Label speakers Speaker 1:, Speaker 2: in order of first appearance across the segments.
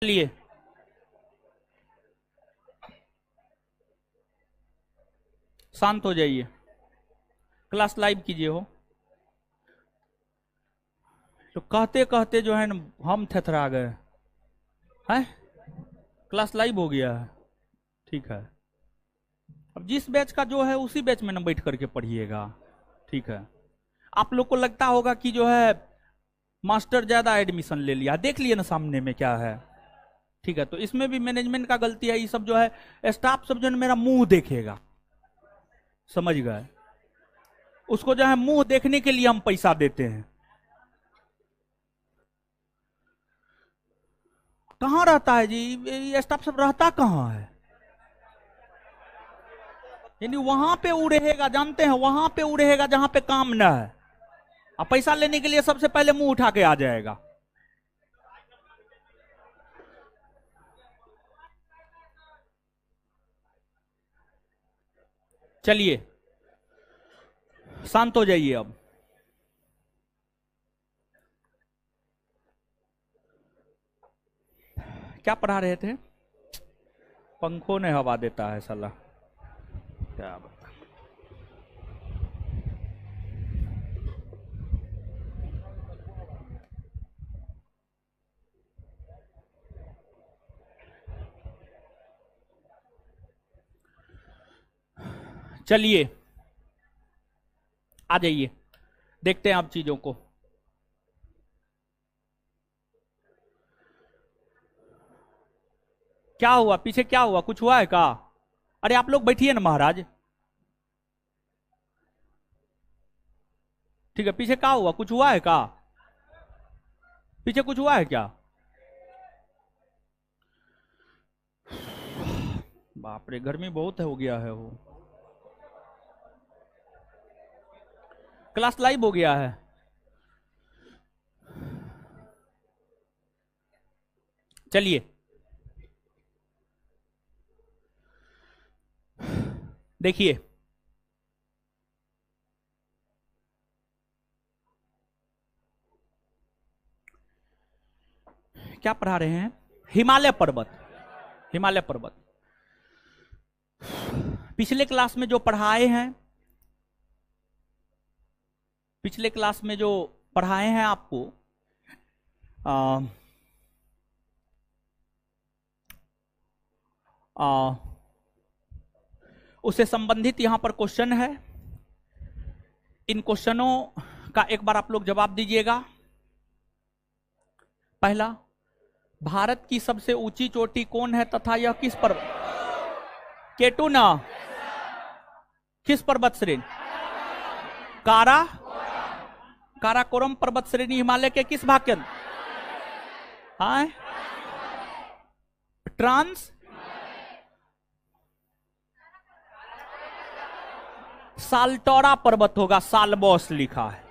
Speaker 1: लिए शांत हो जाइए, क्लास लाइव कीजिए हो। तो कहते कहते जो है ना हम थेथरा गए हैं। क्लास लाइव हो गया है, ठीक है। अब जिस बैच का जो है उसी बैच में ना बैठ करके पढ़िएगा, ठीक है। आप लोग को लगता होगा कि जो है मास्टर ज्यादा एडमिशन ले लिया, देख लिए ना सामने में क्या है, ठीक है। तो इसमें भी मैनेजमेंट का गलती है। ये सब जो है स्टाफ सब जो है मेरा मुंह देखेगा, समझ गए। उसको जो है मुंह देखने के लिए हम पैसा देते हैं। कहां रहता है जी ये स्टाफ सब, रहता कहां है? यानी वहां पे उड़ेगा, जानते हैं, वहां पे उड़ेगा जहां पे काम ना है। अब पैसा लेने के लिए सबसे पहले मुंह उठा के आ जाएगा। चलिए शांत हो जाइए। अब क्या पढ़ा रहे थे? पंखों ने हवा देता है साला, क्या बात। चलिए आ जाइए, देखते हैं आप चीजों को। क्या हुआ पीछे, क्या हुआ, कुछ हुआ है क्या? अरे आप लोग बैठिए ना महाराज, ठीक है। पीछे क्या हुआ, कुछ हुआ है क्या? पीछे कुछ हुआ है क्या? बाप रे, गर्मी बहुत हो गया है। वो क्लास लाइव हो गया है। चलिए देखिए, क्या पढ़ा रहे हैं? हिमालय पर्वत। हिमालय पर्वत पिछले क्लास में जो पढ़ाए हैं, पिछले क्लास में जो पढ़ाए हैं आपको, उससे संबंधित यहां पर क्वेश्चन है। इन क्वेश्चनों का एक बार आप लोग जवाब दीजिएगा। पहला, भारत की सबसे ऊंची चोटी कौन है तथा यह किस पर्वत? केटू ना, किस पर्वत श्रेणी? कारा, काराकोरम पर्वत श्रेणी हिमालय के किस भाग के अंदर? हाँ, ट्रांस साल्टोरा पर्वत होगा, सालबॉस लिखा है।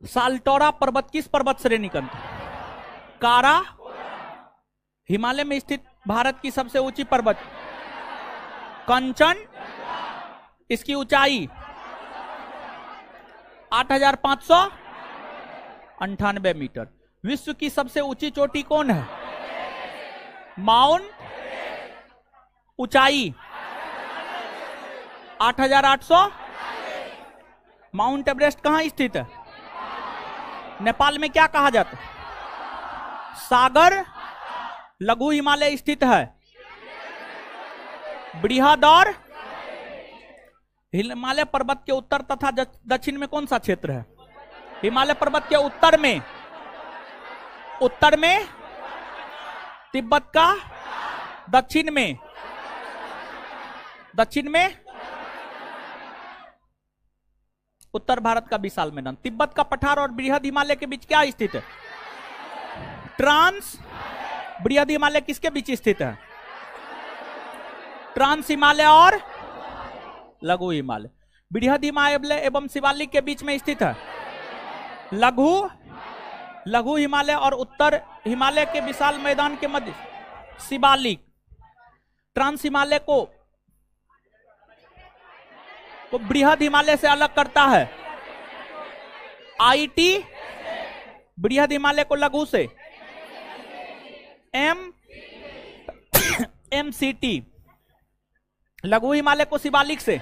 Speaker 1: साल्टोरा पर्वत किस पर्वत श्रेणी का? कारा, हिमालय में स्थित भारत की सबसे ऊंची पर्वत। कंचन, इसकी ऊंचाई 8,598 मीटर। विश्व की सबसे ऊंची चोटी कौन है? माउंट, ऊंचाई 8,800। माउंट एवरेस्ट कहां स्थित है? नेपाल में क्या कहा जाता है? सागर। लघु हिमालय स्थित है बृहद और हिमालय पर्वत के उत्तर तथा दक्षिण में कौन सा क्षेत्र है? हिमालय पर्वत के उत्तर में, उत्तर में तिब्बत का, दक्षिण में, दक्षिण में उत्तर भारत का विशाल मैदान। तिब्बत का पठार और बृहद हिमालय के बीच क्या स्थित है? ट्रांस। बृहद हिमालय किसके बीच स्थित है? ट्रांस हिमालय और लघु हिमालय। बृहद हिमालय एवं शिवालिक के बीच में स्थित है लघु, लघु हिमालय और उत्तर हिमालय के विशाल मैदान के मध्य शिवालिक। ट्रांस हिमालय को बृहद हिमालय से अलग करता है आईटी, बृहद हिमालय को लघु से। MCT, लघु हिमालय को शिवालिक से,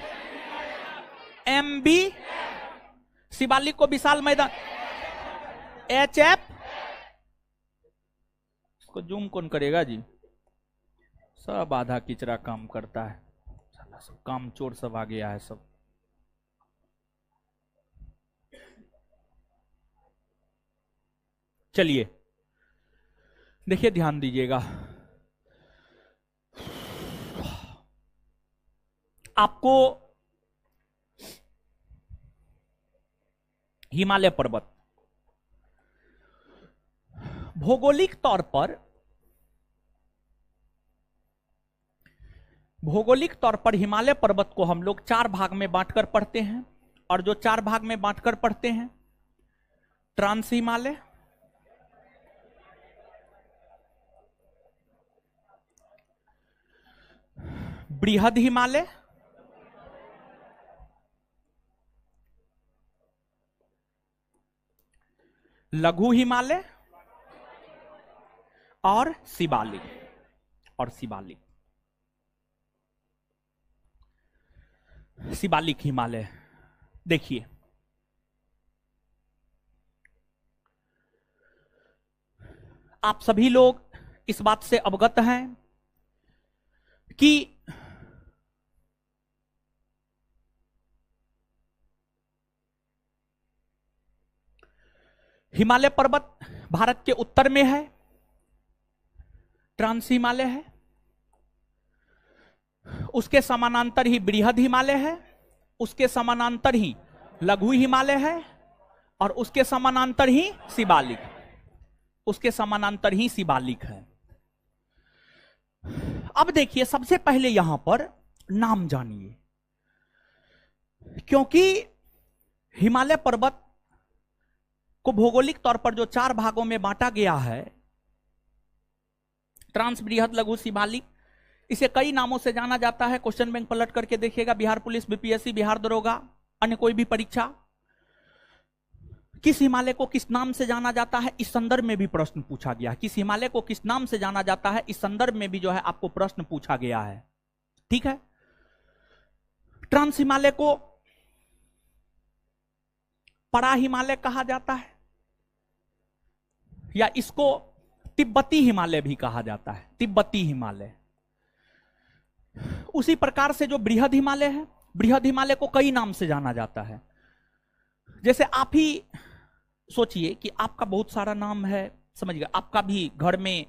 Speaker 1: MB, शिवालिक को विशाल मैदान, HF, इसको जूम कौन करेगा जी, सब आधा किचरा काम करता है, सब काम चोर सब आ गया है सब। चलिए देखिए, ध्यान दीजिएगा, आपको हिमालय पर्वत भौगोलिक तौर पर हिमालय पर्वत को हम लोग 4 भाग में बांटकर पढ़ते हैं, और जो 4 भाग में बांटकर पढ़ते हैं, ट्रांस हिमालय, बृहद हिमालय, लघु हिमालय और शिवालिक, शिवालिक हिमालय। देखिए, आप सभी लोग इस बात से अवगत हैं कि हिमालय पर्वत भारत के उत्तर में है, ट्रांस हिमालय है, उसके समानांतर ही बृहद हिमालय है, उसके समानांतर ही लघु हिमालय है, और उसके समानांतर ही शिवालिक है। अब देखिए, सबसे पहले यहां पर नाम जानिए, क्योंकि हिमालय पर्वत को भौगोलिक तौर पर जो 4 भागों में बांटा गया है, ट्रांस, बृहद, लघु, शिवालिक, इसे कई नामों से जाना जाता है। क्वेश्चन बैंक पलट करके देखिएगा, बिहार पुलिस, बीपीएससी, बिहार दरोगा, अन्य कोई भी परीक्षा, किस हिमालय को किस नाम से जाना जाता है, इस संदर्भ में भी प्रश्न पूछा गया। किस हिमालय को किस नाम से जाना जाता है, इस संदर्भ में भी जो है आपको प्रश्न पूछा गया है। ठीक है, ट्रांस हिमालय को परा हिमालय कहा जाता है, या इसको तिब्बती हिमालय भी कहा जाता है, तिब्बती हिमालय। उसी प्रकार से जो बृहद हिमालय है, बृहद हिमालय को कई नाम से जाना जाता है। जैसे आप ही सोचिए कि आपका बहुत सारा नाम है, समझिएगा, आपका भी घर में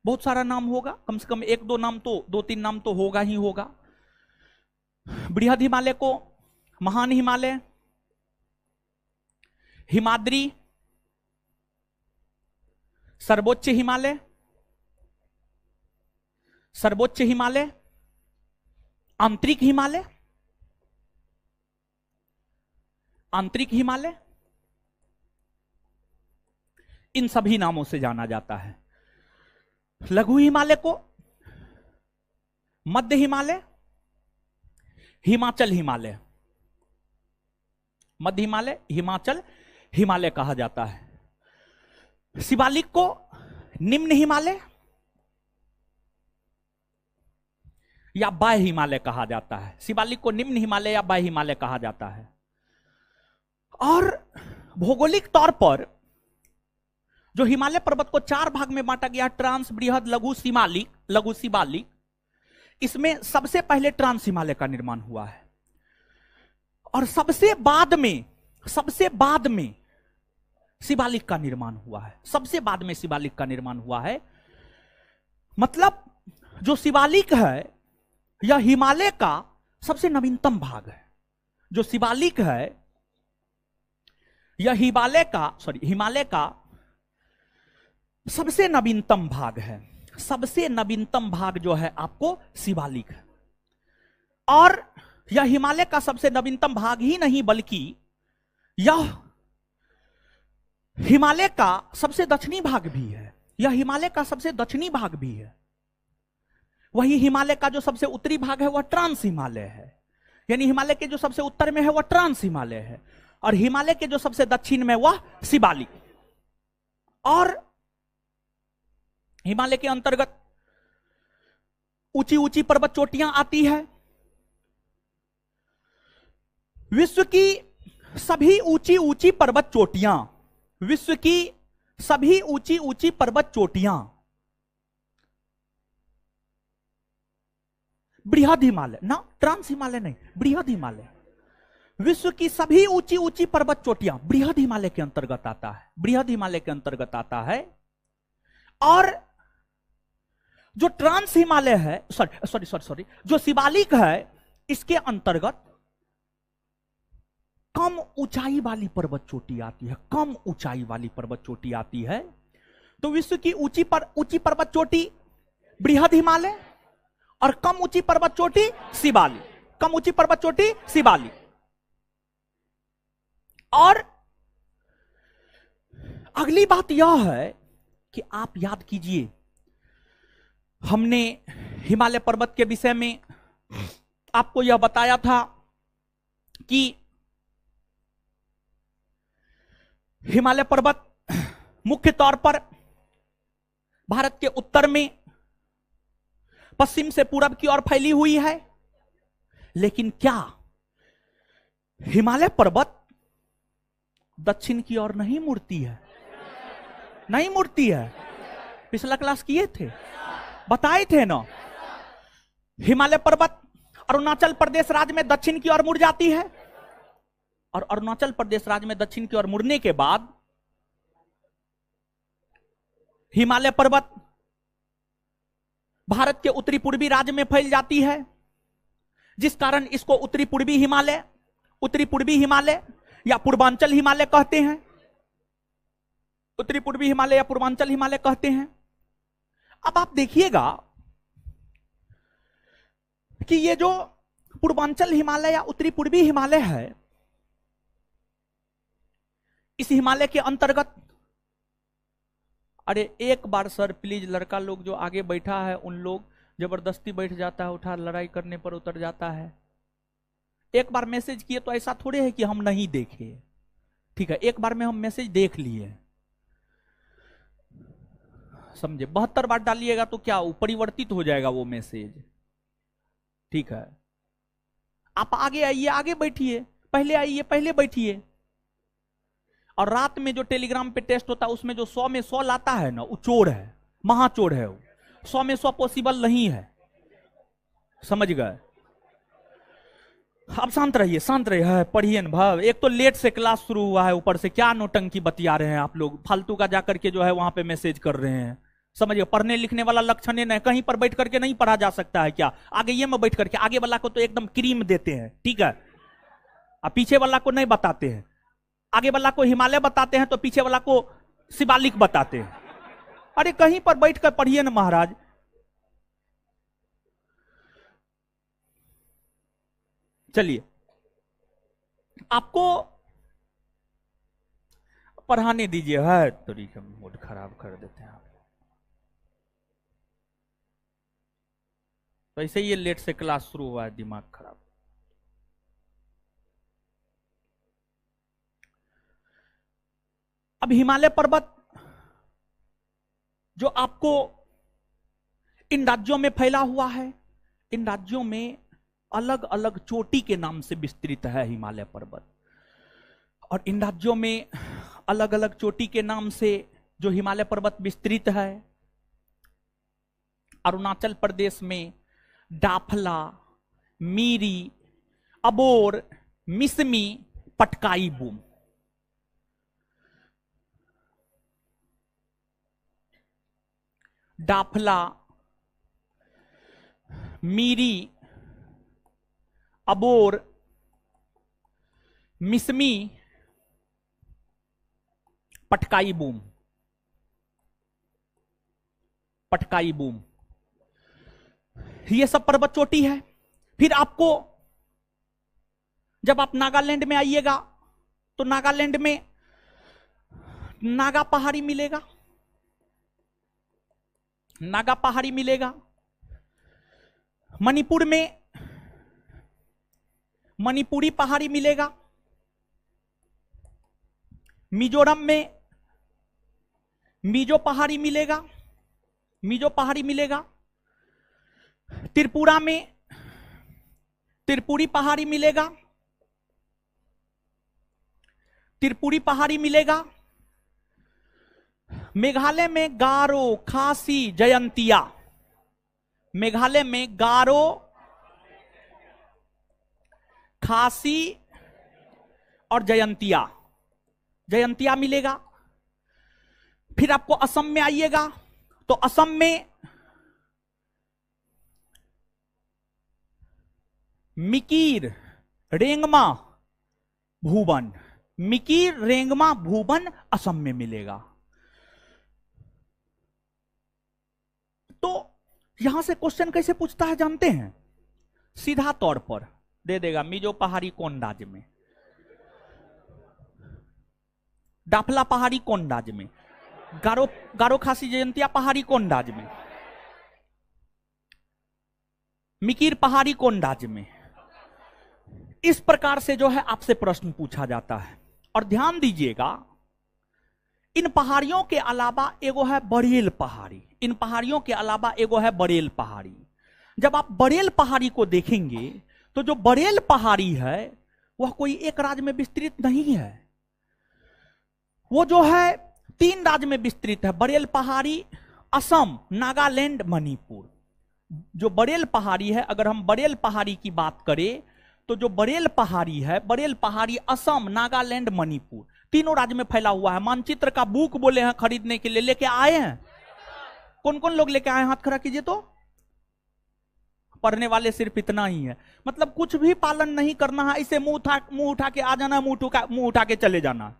Speaker 1: बहुत सारा नाम होगा, कम से कम 1-2 नाम तो, 2-3 नाम तो होगा ही होगा। बृहद हिमालय को महान हिमालय, हिमाद्री, सर्वोच्च हिमालय, आंतरिक हिमालय, इन सभी नामों से जाना जाता है। लघु हिमालय को मध्य हिमालय, हिमाचल हिमालय, मध्य हिमालय, हिमाचल हिमालय कहा जाता है। शिवालिक को निम्न हिमालय या बाह्य हिमालय कहा जाता है। शिवालिक को निम्न हिमालय या बाह्य हिमालय कहा जाता है। और भौगोलिक तौर पर जो हिमालय पर्वत को 4 भाग में बांटा गया, ट्रांस, बृहद, लघु, शिवालिक, इसमें सबसे पहले ट्रांस हिमालय का निर्माण हुआ है, और सबसे बाद में शिवालिक का निर्माण हुआ है। सबसे बाद में शिवालिक का निर्माण हुआ है। मतलब जो शिवालिक है यह हिमालय का सबसे नवीनतम भाग है। जो शिवालिक है यह हिमालय का सबसे नवीनतम भाग है। सबसे नवीनतम भाग जो है आपको शिवालिक है। और यह हिमालय का सबसे नवीनतम भाग ही नहीं, बल्कि यह हिमालय का सबसे दक्षिणी भाग भी है। यह हिमालय का सबसे दक्षिणी भाग भी है। वही हिमालय का जो सबसे उत्तरी भाग है वह ट्रांस हिमालय है। यानी हिमालय के जो सबसे उत्तर में है वह ट्रांस हिमालय है, और हिमालय के जो सबसे दक्षिण में वह शिवालिक। और हिमालय के अंतर्गत ऊंची ऊंची पर्वत चोटियां आती है। विश्व की सभी ऊंची ऊंची पर्वत चोटियां, विश्व की सभी ऊंची ऊंची पर्वत चोटियां बृहद हिमालय ना, ट्रांस हिमालय नहीं, बृहद हिमालय, विश्व की सभी ऊंची ऊंची पर्वत चोटियां बृहद हिमालय के अंतर्गत आता है, बृहद हिमालय के अंतर्गत आता है। और जो ट्रांस हिमालय है, सॉरी, जो शिवालिक है, इसके अंतर्गत कम ऊंचाई वाली पर्वत चोटी आती है, कम ऊंचाई वाली पर्वत चोटी आती है। तो विश्व की ऊंची पर्वत चोटी बृहद हिमालय और कम ऊंची पर्वत चोटी शिवालिक, कम ऊंची पर्वत चोटी शिवालिक। और अगली बात यह है कि आप याद कीजिए, हमने हिमालय पर्वत के विषय में आपको यह बताया था कि हिमालय पर्वत मुख्य तौर पर भारत के उत्तर में पश्चिम से पूरब की ओर फैली हुई है। लेकिन क्या हिमालय पर्वत दक्षिण की ओर नहीं मुड़ती है? नहीं मुड़ती है। पिछला क्लास किए थे, बताए थे ना। हिमालय पर्वत अरुणाचल प्रदेश राज्य में दक्षिण की ओर मुड़ जाती है और अरुणाचल प्रदेश राज्य में दक्षिण की ओर मुड़ने के बाद हिमालय पर्वत भारत के उत्तरी पूर्वी राज्य में फैल जाती है, जिस कारण इसको उत्तरी पूर्वी हिमालय या पूर्वांचल हिमालय कहते हैं। उत्तरी पूर्वी हिमालय या पूर्वांचल हिमालय कहते हैं। अब आप देखिएगा कि ये जो पूर्वांचल हिमालय या उत्तरी पूर्वी हिमालय है, इस हिमालय के अंतर्गत, अरे एक बार सर प्लीज, लड़का लोग जो आगे बैठा है उन लोग जबरदस्ती बैठ जाता है, उठा लड़ाई करने पर उतर जाता है। एक बार मैसेज किए तो ऐसा थोड़े है कि हम नहीं देखे, ठीक है, एक बार में हम मैसेज देख लिए, समझे। 72 बार डालिएगा तो क्या परिवर्तित हो जाएगा वो मैसेज, ठीक है। आप आगे आइए, आगे बैठिए, पहले आइए, पहले बैठिए। और रात में जो टेलीग्राम पे टेस्ट होता है उसमें जो 100 में 100 लाता है ना, वो चोर है, महाचोर है वो। 100 में 100 पॉसिबल नहीं है, समझ गए। अब शांत रहिए, शांत रहिए, पढ़िए न भाव। एक तो लेट से क्लास शुरू हुआ है, ऊपर से क्या नौटंकी बतिया रहे हैं आप लोग, फालतू का जाकर के जो है वहां पे मैसेज कर रहे हैं, समझिए। पढ़ने लिखने वाला लक्षण नहीं, कहीं पर बैठ करके नहीं पढ़ा जा सकता है क्या? आगे ये में बैठ करके, आगे वाला को तो एकदम क्रीम देते हैं, ठीक है, अब पीछे वाला को नहीं बताते हैं। आगे वाला को हिमालय बताते हैं तो पीछे वाला को शिवालिक बताते हैं। अरे कहीं पर बैठ कर पढ़िए ना महाराज। चलिए, आपको पढ़ाने दीजिए, है तरीके मूड खराब कर देते हैं आप। तो ऐसे ये लेट से क्लास शुरू हुआ है, दिमाग खराब। अब हिमालय पर्वत जो आपको इन राज्यों में फैला हुआ है, इन राज्यों में अलग अलग चोटी के नाम से विस्तृत है हिमालय पर्वत। और इन राज्यों में अलग अलग चोटी के नाम से जो हिमालय पर्वत विस्तृत है, अरुणाचल प्रदेश में डाफला, मीरी, अबोर, मिसमी, पटकाई बूम। डाफला, मीरी, अबोर, मिसमी, पटकाई बूम, पटकाई बूम, ये सब पर्वत चोटी है। फिर आपको जब आप नागालैंड में आइएगा तो नागालैंड में नागा पहाड़ी मिलेगा, नागा पहाड़ी मिलेगा। मणिपुर में मणिपुरी पहाड़ी मिलेगा। मिजोरम में मिजो पहाड़ी मिलेगा। मिजो पहाड़ी मिलेगा, त्रिपुरा में त्रिपुरी पहाड़ी मिलेगा, त्रिपुरी पहाड़ी मिलेगा, मेघालय में गारो, खासी, जयंतिया, मेघालय में गारो, खासी और जयंतिया, जयंतिया मिलेगा। फिर आपको असम में आइएगा तो असम में मिकिर, रेंगमा, भूबन, मिकिर, रेंगमा, भूबन असम में मिलेगा। तो यहां से क्वेश्चन कैसे पूछता है जानते हैं? सीधा तौर पर दे देगा मिजो पहाड़ी कौन राज्य में, डाफला पहाड़ी कौन राज्य में, गारो खासी जयंतिया पहाड़ी कौन राज्य में, मिकिर पहाड़ी कौन राज्य में। इस प्रकार से जो है आपसे प्रश्न पूछा जाता है। और ध्यान दीजिएगा, इन पहाड़ियों के अलावा एगो है बरेल पहाड़ी, इन पहाड़ियों के अलावा एगो है बरेल पहाड़ी। जब आप बरेल पहाड़ी को देखेंगे तो जो बरेल पहाड़ी है वह कोई एक राज्य में विस्तृत नहीं है, वो जो है 3 राज्य में विस्तृत है। बरेल पहाड़ी असम, नागालैंड, मणिपुर। जो बरेल पहाड़ी है, अगर हम बरेल पहाड़ी की बात करें तो जो बरेल पहाड़ी है, बरेल पहाड़ी असम, नागालैंड, मणिपुर तीनों राज्य में फैला हुआ है। मानचित्र का बुक बोले हैं खरीदने के लिए, लेके आए हैं? कौन कौन लोग लेके आए? हाथ खड़ा कीजिए तो। पढ़ने वाले सिर्फ इतना ही है, मतलब कुछ भी पालन नहीं करना है, ऐसे मुंह उठा के आ जाना, मुंह उठा के चले जाना।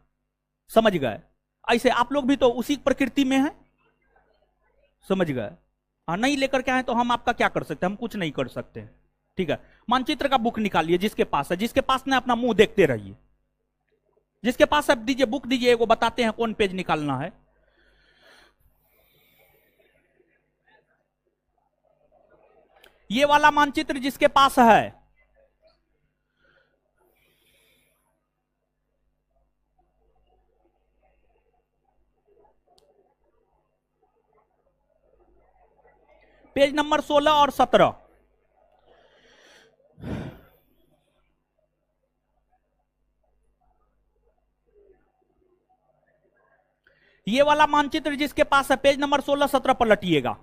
Speaker 1: समझ गए? ऐसे आप लोग भी तो उसी प्रकृति में हैं, समझ गए? नहीं लेकर के आए तो हम आपका क्या कर सकते हैं? हम कुछ नहीं कर सकते। ठीक है, मानचित्र का बुक निकालिए जिसके पास है, जिसके पास ना अपना मुंह देखते रहिए, जिसके पास अब दीजिए बुक दीजिए, वो बताते हैं कौन पेज निकालना है। ये वाला मानचित्र जिसके पास है, पेज नंबर 16 और 17। ये वाला मानचित्र जिसके पास है, पेज नंबर 16 17 पलटिएगा,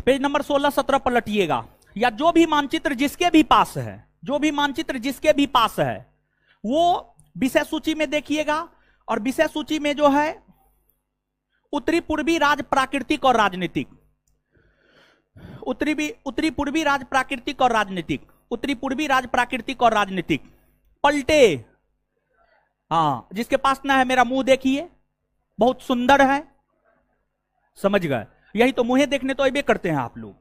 Speaker 1: पेज नंबर 16 17 पलटिएगा। या जो भी मानचित्र जिसके भी पास है, जो भी मानचित्र जिसके भी पास है, वो विषय सूची में देखिएगा। और विषय सूची में जो है उत्तरी पूर्वी राज्य प्राकृतिक और राजनीतिक, उत्तरी पूर्वी राज्य प्राकृतिक और राजनीतिक, उत्तरी पूर्वी राज्य प्राकृतिक और राजनीतिक पलटे। हाँ, जिसके पास ना है मेरा मुंह देखिए, बहुत सुंदर है, समझ गए? यही तो मुंह देखने तो अबे करते हैं आप लोग,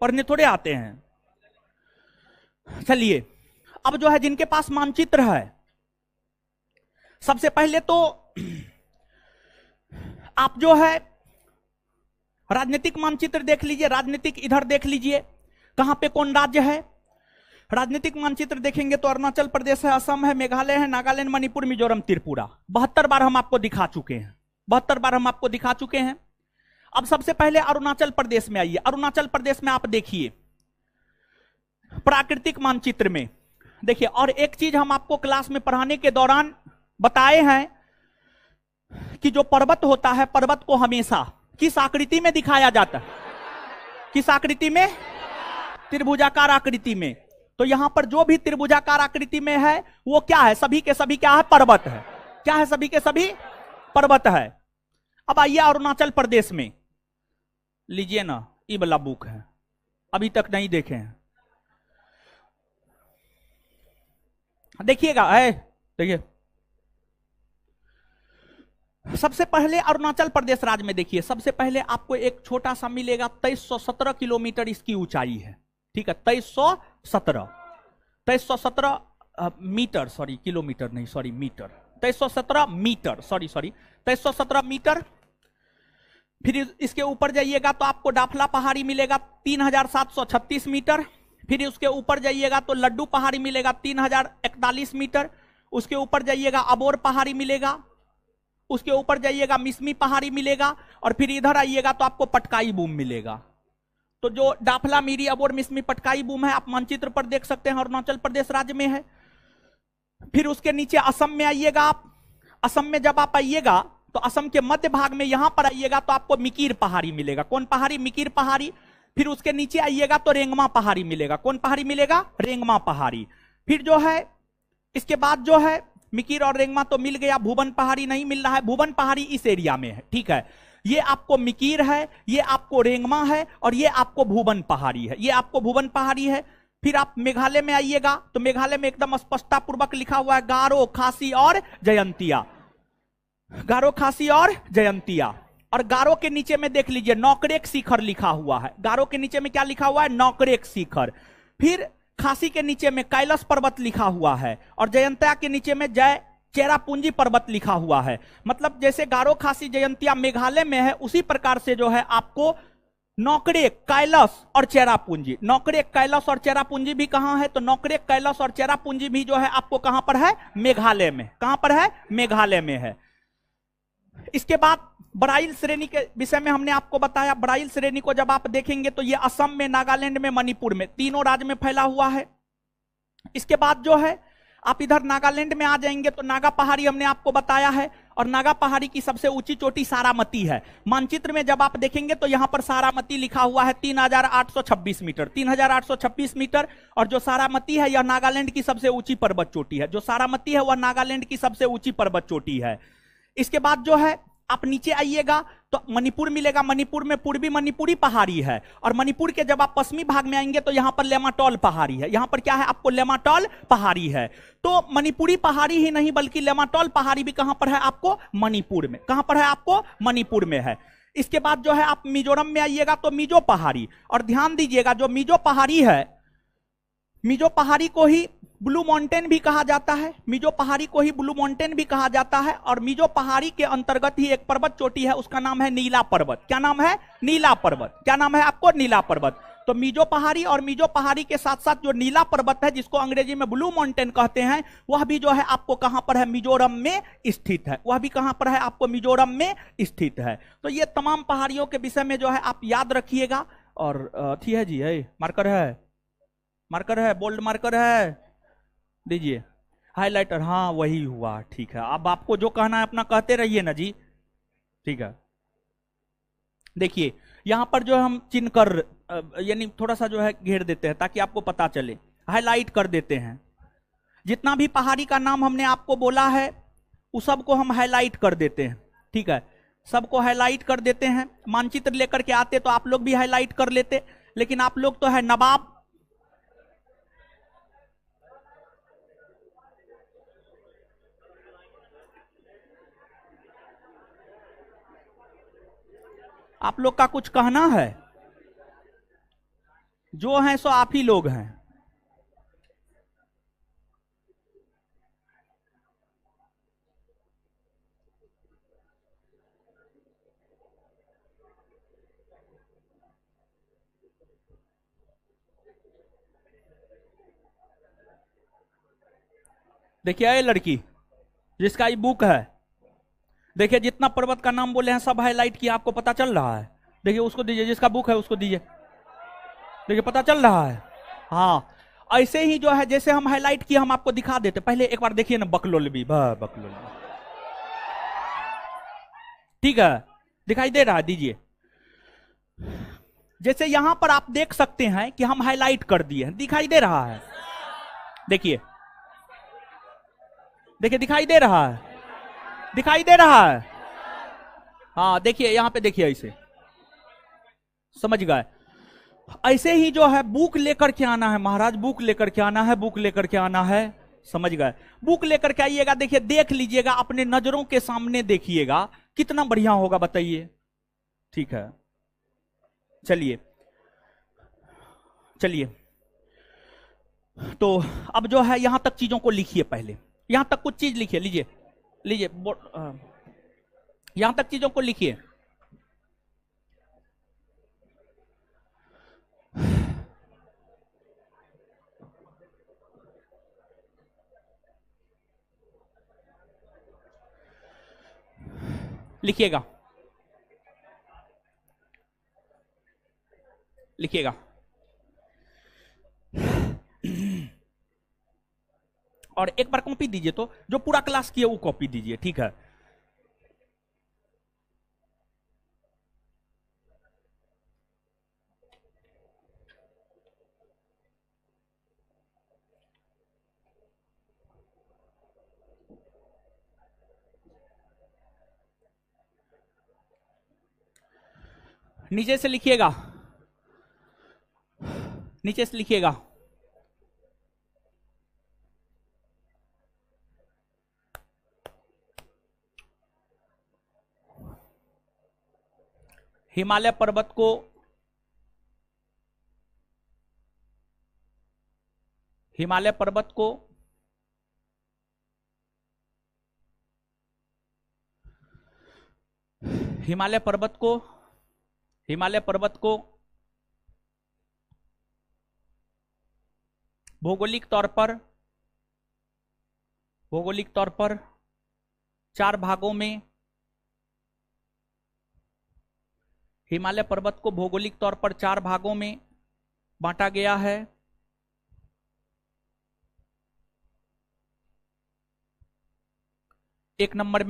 Speaker 1: पढ़ने थोड़े आते हैं। चलिए, अब जो है जिनके पास मानचित्र है, सबसे पहले तो आप जो है राजनीतिक मानचित्र देख लीजिए, राजनीतिक इधर देख लीजिए कहां पे कौन राज्य है। राजनीतिक मानचित्र देखेंगे तो अरुणाचल प्रदेश है, असम है, मेघालय है, नागालैंड, मणिपुर, मिजोरम, त्रिपुरा। 72 बार हम आपको दिखा चुके हैं, 72 बार हम आपको दिखा चुके हैं। अब सबसे पहले अरुणाचल प्रदेश में आइए। अरुणाचल प्रदेश में आप देखिए प्राकृतिक मानचित्र में देखिए। और एक चीज हम आपको क्लास में पढ़ाने के दौरान बताए हैं कि जो पर्वत होता है, पर्वत को हमेशा किस आकृति में दिखाया जाता है? किस आकृति में? त्रिभुजाकार आकृति में। तो यहां पर जो भी त्रिभुजाकार आकृति में है वो क्या है? सभी के सभी क्या है? पर्वत है। क्या है? सभी के सभी पर्वत है। अब आइए अरुणाचल प्रदेश में, लीजिए ना, ये वाला बुक है, अभी तक नहीं देखे हैं, देखिएगा। है देखिए, सबसे पहले अरुणाचल प्रदेश राज्य में देखिए, सबसे पहले आपको एक छोटा सा मिलेगा, 2317 किलोमीटर इसकी ऊंचाई है। ठीक है, 2317 मीटर, सॉरी किलोमीटर नहीं, sorry metre, 2317 metre, sorry 2317 metre. फिर इसके ऊपर जाइएगा तो आपको डाफला पहाड़ी मिलेगा 3736 मीटर। फिर उसके ऊपर जाइएगा तो लड्डू पहाड़ी मिलेगा 3041 मीटर। उसके ऊपर जाइएगा अबोर पहाड़ी मिलेगा उसके ऊपर जाइएगा मिसमी पहाड़ी मिलेगा, और फिर इधर आइएगा तो आपको पटकाई बूम मिलेगा। तो जो डाफला, मीरी, अबोर, मिसमी, पटकाई बूम है, आप मानचित्र पर देख सकते हैं, अरुणाचल प्रदेश राज्य में है। फिर उसके नीचे असम में आइएगा आप। असम में जब आप आइएगा तो असम के मध्य भाग में यहां पर आइएगा तो आपको मिकिर पहाड़ी मिलेगा। कौन पहाड़ी? मिकिर पहाड़ी। फिर उसके नीचे आइएगा तो रेंगमा पहाड़ी मिलेगा। कौन पहाड़ी मिलेगा? रेंगमा पहाड़ी। फिर जो है इसके बाद जो है मिकिर और रेंगमा तो मिल गया, भुवन पहाड़ी नहीं मिल रहा है। भुवन पहाड़ी इस एरिया में है, ठीक है। ये आपको मिकिर है, ये आपको रेंगमा है, और ये आपको भुवन पहाड़ी है। ये आपको भुवन पहाड़ी है। फिर आप मेघालय में आइएगा तो मेघालय में एकदम स्पष्टता पूर्वक लिखा हुआ है गारो, खासी और जयंतिया। गारो, खासी और जयंतिया। और गारो के नीचे में देख लीजिए नौकरेक शिखर लिखा हुआ है। गारो के नीचे में क्या लिखा हुआ है? नौकरेक शिखर। फिर खासी के नीचे में कैलाश पर्वत लिखा हुआ है, और जयंतिया के नीचे में जय चेरापूंजी पर्वत लिखा हुआ है। मतलब जैसे गारो, खासी, जयंतिया मेघालय में है, उसी प्रकार से जो है आपको नौकरेक, कैलाश और चेरापूंजी। नौकरेक, कैलाश और चेरापूंजी भी कहां है? तो नौकरेक, कैलाश और चेरापूंजी भी जो है आपको कहां पर है? मेघालय में। कहां पर है? मेघालय में है। इसके बाद बराइल श्रेणी के विषय में हमने आपको बताया। बराइल श्रेणी को जब आप देखेंगे तो ये असम में, नागालैंड में, मणिपुर में, तीनों राज्य में फैला हुआ है। इसके बाद जो है आप इधर नागालैंड में आ जाएंगे तो नागा पहाड़ी हमने आपको बताया है, और नागा पहाड़ी की सबसे ऊंची चोटी सारामती है। मानचित्र में जब आप देखेंगे तो यहां पर सारामती लिखा हुआ है 3826 मीटर, 3826 मीटर। और जो सारामती है यह नागालैंड की सबसे ऊंची पर्वत चोटी है। जो सारामती है वह नागालैंड की सबसे ऊंची पर्वत चोटी है। इसके बाद जो है आप नीचे आइएगा तो मणिपुर मिलेगा। मणिपुर में पूर्वी मणिपुरी पहाड़ी है, और मणिपुर के जब आप पश्चिमी भाग में आएंगे तो यहां पर लेमाटोल पहाड़ी है। यहां पर क्या है? आपको लेमाटोल पहाड़ी है। तो मणिपुरी पहाड़ी ही नहीं बल्कि लेमाटोल पहाड़ी भी कहां पर है? आपको मणिपुर में। कहां पर है? आपको मणिपुर में है। इसके बाद जो है आप मिजोरम में आइएगा तो मिजो पहाड़ी। और ध्यान दीजिएगा जो मिजो पहाड़ी है, मिजो पहाड़ी को ही ब्लू माउंटेन भी कहा जाता है। मिजो पहाड़ी को ही ब्लू माउंटेन भी कहा जाता है। और मिजो पहाड़ी के अंतर्गत ही एक पर्वत चोटी है, उसका नाम है नीला पर्वत। क्या नाम है? नीला पर्वत। क्या नाम है आपको? नीला पर्वत। तो मिजो पहाड़ी और मिजो पहाड़ी के साथ साथ जो नीला पर्वत है, जिसको अंग्रेजी में ब्लू माउंटेन कहते हैं, वह भी जो है आपको कहां पर है? मिजोरम में स्थित है। वह भी कहां पर है? आपको मिजोरम में स्थित है। तो ये तमाम पहाड़ियों के विषय में जो है आप याद रखिएगा। और थी है जी, है मार्कर है, मार्कर है, बोल्ड मार्कर है, दीजिए हाइलाइटर। हाँ वही हुआ, ठीक है। अब आपको जो कहना है अपना कहते रहिए ना जी, ठीक है। देखिए यहां पर जो हम चिन्ह कर यानी थोड़ा सा जो है घेर देते हैं ताकि आपको पता चले, हाईलाइट कर देते हैं। जितना भी पहाड़ी का नाम हमने आपको बोला है उस सबको हम हाईलाइट कर देते हैं, ठीक है। सबको हाईलाइट कर देते हैं। मानचित्र लेकर के आते तो आप लोग भी हाईलाइट कर लेते, लेकिन आप लोग तो है नवाब। आप लोग का कुछ कहना है? जो हैं सो आप ही लोग हैं। देखिए ये लड़की जिसका ये बुक है, देखिए जितना पर्वत का नाम बोले हैं सब हाईलाइट किया, आपको पता चल रहा है। देखिए उसको दीजिए, जिसका बुक है उसको दीजिए। देखिए पता चल रहा है। हाँ ऐसे ही जो है जैसे हम हाईलाइट किया हम आपको दिखा देते। पहले एक बार देखिए ना बकलोलबी, बकलोलबी, ठीक है, दिखाई दे रहा है? दीजिए। जैसे यहां पर आप देख सकते हैं कि हम हाईलाइट कर दिए हैं, दिखाई दे रहा है? देखिए, देखिए दिखाई दे रहा है, दिखाई दे रहा है। हाँ देखिए यहां पे देखिए, ऐसे समझ गए। ऐसे ही जो है बुक लेकर के आना है महाराज, बुक लेकर के आना है, बुक लेकर के आना है, समझ गए। बुक लेकर के आइएगा, देखिए देख लीजिएगा, अपने नजरों के सामने देखिएगा, कितना बढ़िया होगा बताइए, ठीक है। चलिए चलिए, तो अब जो है यहां तक चीजों को लिखिए। पहले यहां तक कुछ चीज लिखिए, लीजिए लीजिए, यहां तक चीजों को लिखिए। लिखिएगा, लिखिएगा। और एक बार कॉपी दीजिए, तो जो पूरा क्लास किया वो कॉपी दीजिए, ठीक है। नीचे से लिखिएगा, नीचे से लिखिएगा। हिमालय पर्वत को हिमालय पर्वत को हिमालय पर्वत को हिमालय पर्वत को भौगोलिक तौर पर 4 भागों में, हिमालय पर्वत को भौगोलिक तौर पर 4 भागों में बांटा गया है। एक नंबर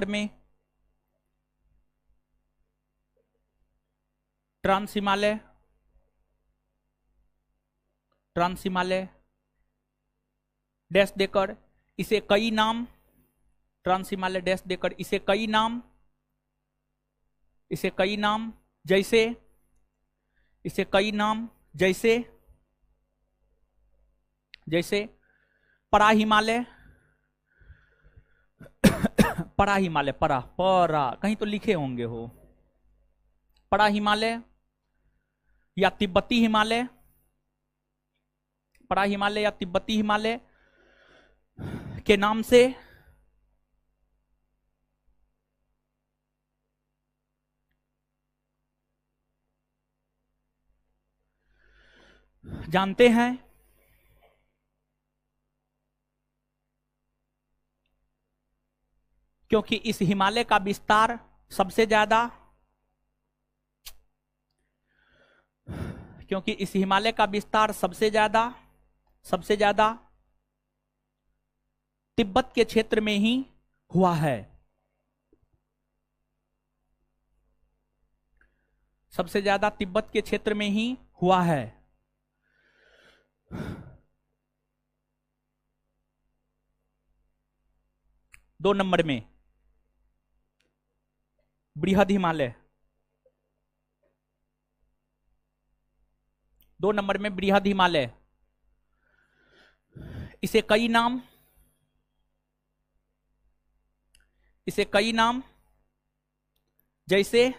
Speaker 1: में ट्रांस हिमालय डैश देकर इसे कई नाम, ट्रांस हिमालय डैश देकर इसे कई नाम जैसे, इसे कई नाम जैसे परा हिमालय, परा कहीं तो लिखे होंगे हो, परा हिमालय या तिब्बती हिमालय, परा हिमालय या तिब्बती हिमालय के नाम से जानते हैं। क्योंकि इस हिमालय का विस्तार सबसे ज्यादा तिब्बत के क्षेत्र में ही हुआ है। सबसे ज्यादा तिब्बत के क्षेत्र में ही हुआ है। दो नंबर में बृहद हिमालय, 2 नंबर में बृहद हिमालय, इसे कई नाम जैसे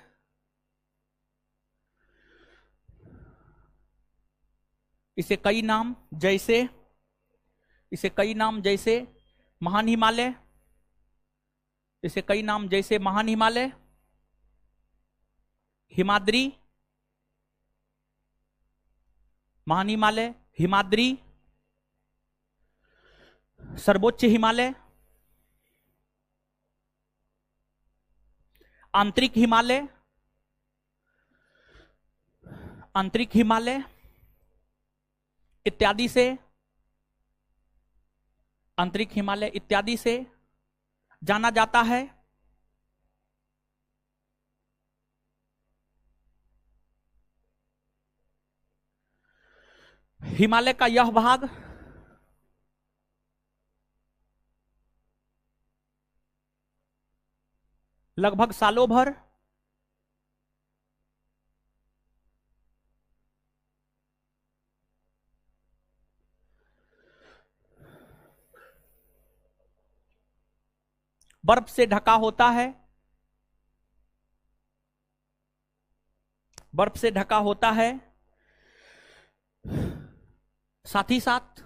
Speaker 1: महान हिमालय, हिमाद्री, महान हिमालय, हिमाद्री, सर्वोच्च हिमालय, आंतरिक हिमालय इत्यादि से जाना जाता है। हिमालय का यह भाग लगभग सालों भर बर्फ से ढका होता है। साथ ही साथ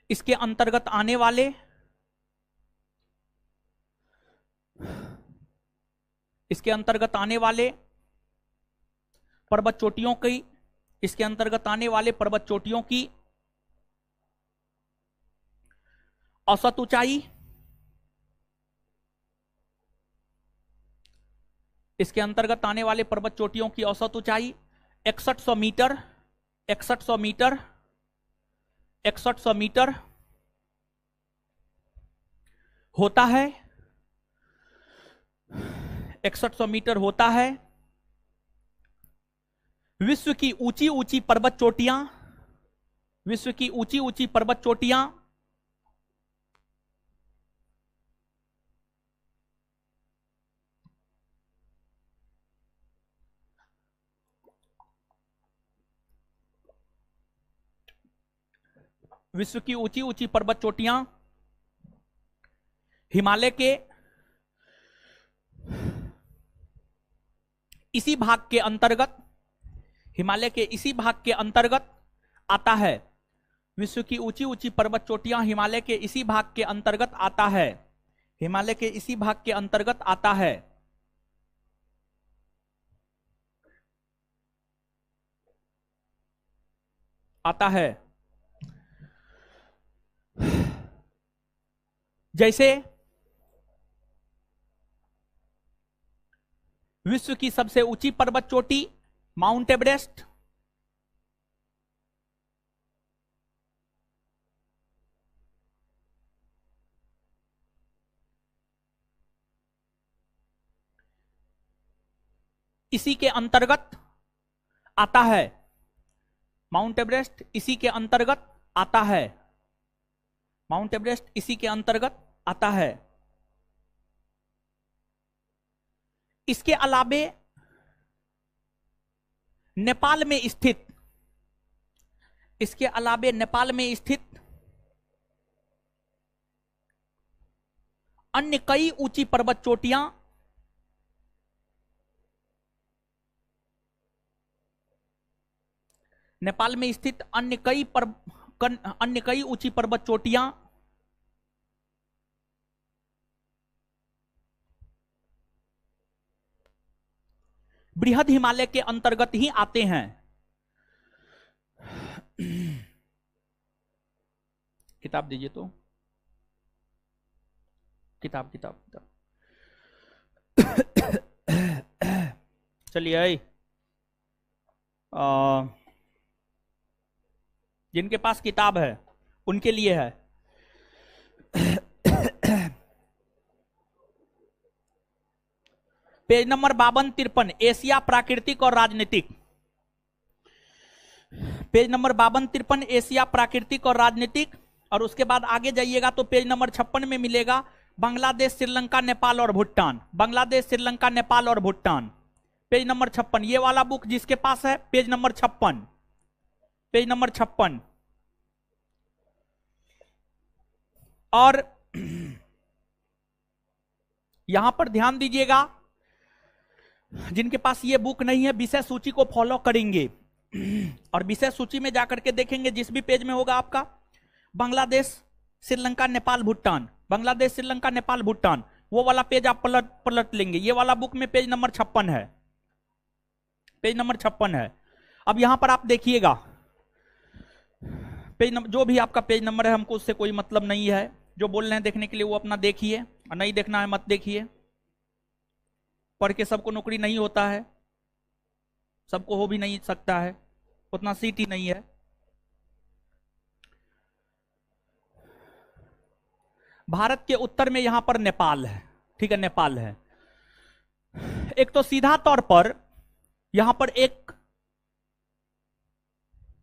Speaker 1: इसके अंतर्गत आने वाले पर्वत चोटियों की इसके अंतर्गत आने वाले पर्वत चोटियों की औसत ऊंचाई, इसके अंतर्गत आने वाले पर्वत चोटियों की औसत ऊंचाई 6100 मीटर, 6100 मीटर, 6100 मीटर होता है, 6100 मीटर होता है। विश्व की ऊंची ऊंची पर्वत चोटियां, विश्व की ऊंची ऊंची पर्वत चोटियां विश्व की ऊंची ऊंची पर्वत चोटियां हिमालय के इसी भाग के अंतर्गत, हिमालय के इसी भाग के अंतर्गत आता है। विश्व की ऊंची ऊंची पर्वत चोटियां हिमालय के इसी भाग के अंतर्गत आता है, हिमालय के इसी भाग के अंतर्गत आता है। आता है जैसे विश्व की सबसे ऊंची पर्वत चोटी माउंट एवरेस्ट, इसी के अंतर्गत आता है। माउंट एवरेस्ट इसी के अंतर्गत आता है, माउंट एवरेस्ट इसी के अंतर्गत आता है। इसके अलावे नेपाल में स्थित, इसके अलावे नेपाल में स्थित अन्य कई ऊंची पर्वत चोटियां नेपाल में स्थित अन्य कई ऊंची पर्वत चोटियां बृहद हिमालय के अंतर्गत ही आते हैं। किताब दीजिए तो, किताब किताब किताब चलिए। जिनके पास किताब है उनके लिए है। पेज नंबर 52-53, एशिया प्राकृतिक और राजनीतिक। पेज नंबर 52-53, एशिया प्राकृतिक और राजनीतिक। और उसके बाद आगे जाइएगा तो पेज नंबर 56 में मिलेगा बांग्लादेश, श्रीलंका, नेपाल और भूटान। बांग्लादेश, श्रीलंका, नेपाल और भूटान, पेज नंबर 56। ये वाला बुक जिसके पास है, पेज नंबर 56, पेज नंबर 56। और यहां पर ध्यान दीजिएगा, जिनके पास ये बुक नहीं है विषय सूची को फॉलो करेंगे और विषय सूची में जाकर के देखेंगे, जिस भी पेज में होगा आपका बांग्लादेश, श्रीलंका, नेपाल, भूटान, बांग्लादेश, श्रीलंका, नेपाल, भूटान, वो वाला पेज आप पलट लेंगे। ये वाला बुक में पेज नंबर 56 है, पेज नंबर 56 है। अब यहां पर आप देखिएगा, पेज नंबर, जो भी आपका पेज नंबर है हमको उससे कोई मतलब नहीं है। जो बोल रहे हैं देखने के लिए वो अपना देखिए, और नहीं देखना है मत देखिए। पढ़ के सबको नौकरी नहीं होता है, सबको हो भी नहीं सकता है, उतना सीट ही नहीं है। भारत के उत्तर में यहां पर नेपाल है, ठीक है, नेपाल है। एक तो सीधा तौर पर यहां पर एक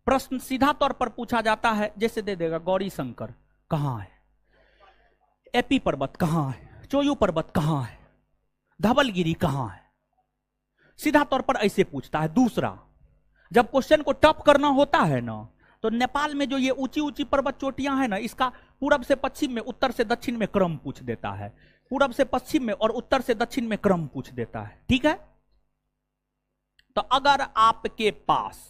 Speaker 1: प्रश्न सीधा तौर पर पूछा जाता है, जैसे दे देगा गौरी शंकर कहां है, एपी पर्वत कहां है, चोयू पर्वत कहां है, धवलगिरी कहां है, सीधा तौर पर ऐसे पूछता है। दूसरा, जब क्वेश्चन को टफ करना होता है ना, तो नेपाल में जो ये ऊंची ऊंची पर्वत चोटियां हैं ना, इसका पूरब से पश्चिम में, उत्तर से दक्षिण में क्रम पूछ देता है, पूरब से पश्चिम में और उत्तर से दक्षिण में क्रम पूछ देता है, ठीक है। तो अगर आपके पास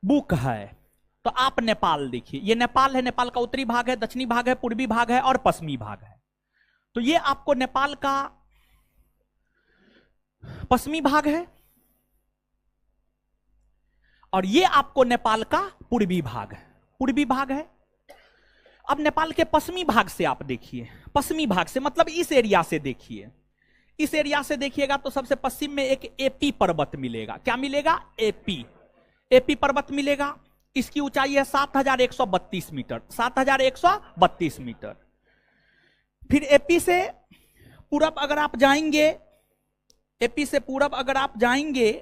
Speaker 1: बुक है तो आप नेपाल देखिए, ये नेपाल है, नेपाल का उत्तरी भाग है, दक्षिणी भाग है, पूर्वी भाग है और पश्चिमी भाग है। तो ये आपको नेपाल का पश्चिमी भाग है और ये आपको नेपाल का पूर्वी भाग है, पूर्वी भाग है। अब नेपाल के पश्चिमी भाग से आप देखिए, पश्चिमी भाग से मतलब इस एरिया से देखिए, इस एरिया से देखिएगा तो सबसे पश्चिम में एक एपी पर्वत मिलेगा। क्या मिलेगा? एपी, एपी पर्वत मिलेगा। इसकी ऊंचाई है 7132 मीटर, 7132 मीटर। फिर एपी से पूरब अगर आप जाएंगे, एपी से पूरब अगर आप जाएंगे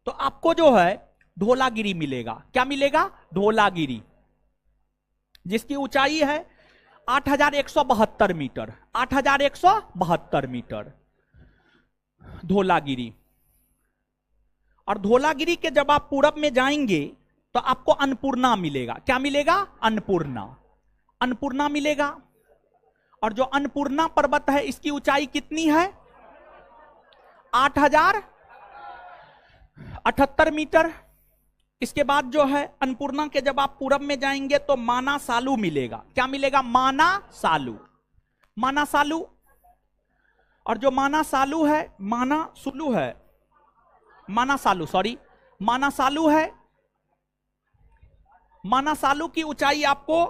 Speaker 1: तो आपको जो है धौलागिरी मिलेगा। क्या मिलेगा? धौलागिरी, जिसकी ऊंचाई है 8172 मीटर, 8172 मीटर धौलागिरी। और धौलागिरी के जब आप पूरब में जाएंगे तो आपको अन्नपूर्णा मिलेगा। क्या मिलेगा? अन्नपूर्णा, अन्नपूर्णा मिलेगा। और जो अन्नपूर्णा पर्वत है इसकी ऊंचाई कितनी है? 8078 मीटर। इसके बाद जो है अन्नपूर्णा के जब आप पूरब में जाएंगे तो माना सालू मिलेगा। क्या मिलेगा? माना सालू, माना सालू। और जो माना सालू है, माना सुलू है, माना सालू, सॉरी, माना सालू है। माना सालू की ऊंचाई आपको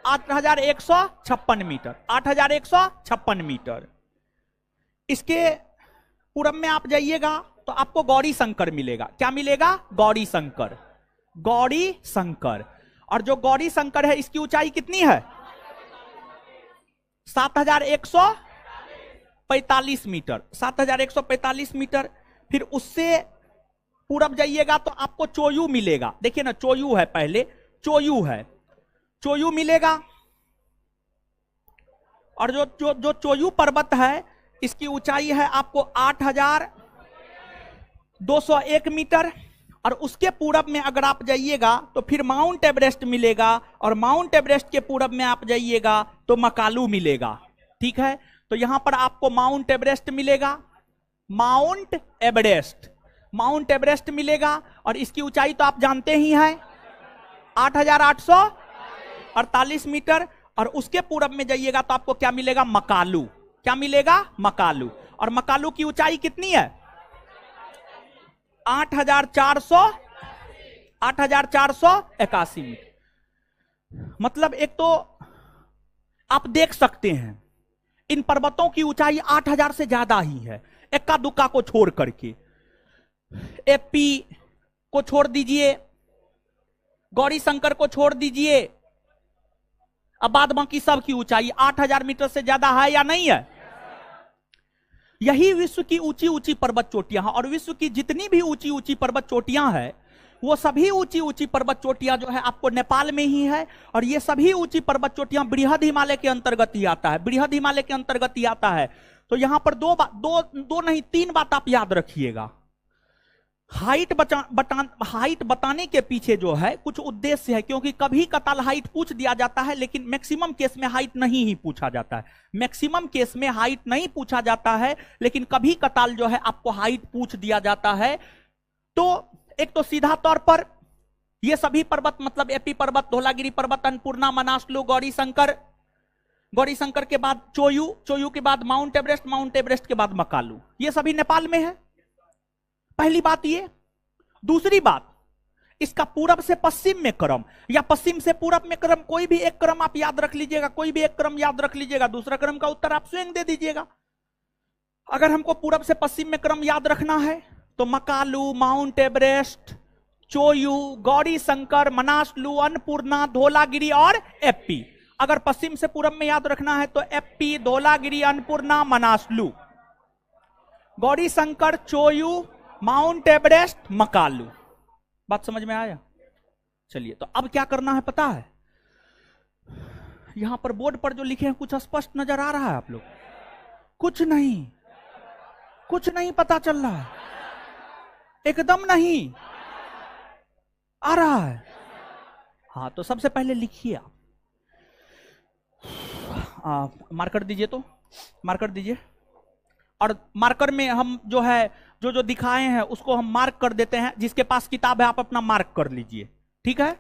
Speaker 1: 8156 मीटर, 8156 मीटर। इसके पूरब में आप जाइएगा तो आपको गौरी शंकर मिलेगा। क्या मिलेगा? गौरी शंकर, गौरी शंकर। और जो गौरी शंकर है इसकी ऊंचाई कितनी है? 7145 मीटर, 7145 मीटर। फिर उससे पूरब जाइएगा तो आपको चोयू मिलेगा। देखिए ना, चोयू है, पहले चोयू है, चोयू मिलेगा। और जो चोयू पर्वत है इसकी ऊंचाई है आपको 8201 मीटर। और उसके पूरब में अगर आप जाइएगा तो फिर माउंट एवरेस्ट मिलेगा। और माउंट एवरेस्ट के पूरब में आप जाइएगा तो मकालू मिलेगा। ठीक है, तो यहां पर आपको माउंट एवरेस्ट मिलेगा, माउंट एवरेस्ट, माउंट एवरेस्ट मिलेगा। और इसकी ऊंचाई तो आप जानते ही हैं, 8848 मीटर। और उसके पूरब में जाइएगा तो आपको क्या मिलेगा? मकालू। क्या मिलेगा? मकालू। और मकालू की ऊंचाई कितनी है? 8481 मीटर। मतलब एक तो आप देख सकते हैं इन पर्वतों की ऊंचाई 8000 से ज्यादा ही है, एक्का दुक्का को छोड़ करके। एपी को छोड़ दीजिए, गौरी शंकर को छोड़ दीजिए, अब बाद बाकी सब की ऊंचाई 8000 मीटर से ज्यादा है या नहीं है? यही विश्व की ऊंची ऊंची पर्वत चोटियां हैं। और विश्व की जितनी भी ऊंची ऊंची पर्वत चोटियां हैं वो सभी ऊंची ऊंची पर्वत चोटियां जो है आपको नेपाल में ही है। और ये सभी ऊंची पर्वत चोटियां बृहद हिमालय के अंतर्गत ही आता है, बृहद हिमालय के अंतर्गत ही आता है। तो यहां पर दो नहीं तीन बात आप याद रखिएगा। हाइट हाइट बताने के पीछे जो है कुछ उद्देश्य है, क्योंकि कभी कताल हाइट पूछ दिया जाता है लेकिन मैक्सिमम केस में हाइट नहीं ही पूछा जाता है। मैक्सिमम केस में हाइट नहीं पूछा जाता है लेकिन कभी कताल जो है आपको हाइट पूछ दिया जाता है। तो एक तो सीधा तौर पर ये सभी पर्वत मतलब एपी पर्वत, धौलागिरी पर्वत, अन्नपूर्णा, मनासलू, गौरी शंकर, गौरी शंकर के बाद चोयू, चोयू के बाद माउंट एवरेस्ट, माउंट एवरेस्ट के बाद मकालू, ये सभी नेपाल में है। पहली बात ये। दूसरी बात, इसका पूरब से पश्चिम में क्रम या पश्चिम से पूरब में क्रम, कोई भी एक क्रम आप याद रख लीजिएगा, कोई भी एक क्रम याद रख लीजिएगा, दूसरा क्रम का उत्तर आप स्वयं दे दीजिएगा। अगर हमको पूरब से पश्चिम में क्रम याद रखना है तो मकालू, माउंट एवरेस्ट, चोयू, गौरी शंकर, मनासलू, अन्नपूर्णा, धौलागिरी और एपी। अगर पश्चिम से पूरब में याद रखना है तो एपी, धौलागिरी, अन्नपूर्णा, मनासलू, गौरी शंकर, चोयू, माउंट एवरेस्ट, मकालू। बात समझ में आया? चलिए, तो अब क्या करना है पता है? यहां पर बोर्ड पर जो लिखे हैं कुछ स्पष्ट नजर आ रहा है आप लोग? कुछ नहीं, कुछ नहीं पता चल रहा है, एकदम नहीं आ रहा है। हाँ, तो सबसे पहले लिखिए आप, मार्कर दीजिए, तो मार्कर दीजिए। और मार्कर में हम जो है जो जो दिखाए हैं उसको हम मार्क कर देते हैं। जिसके पास किताब है आप अपना मार्क कर लीजिए, ठीक है?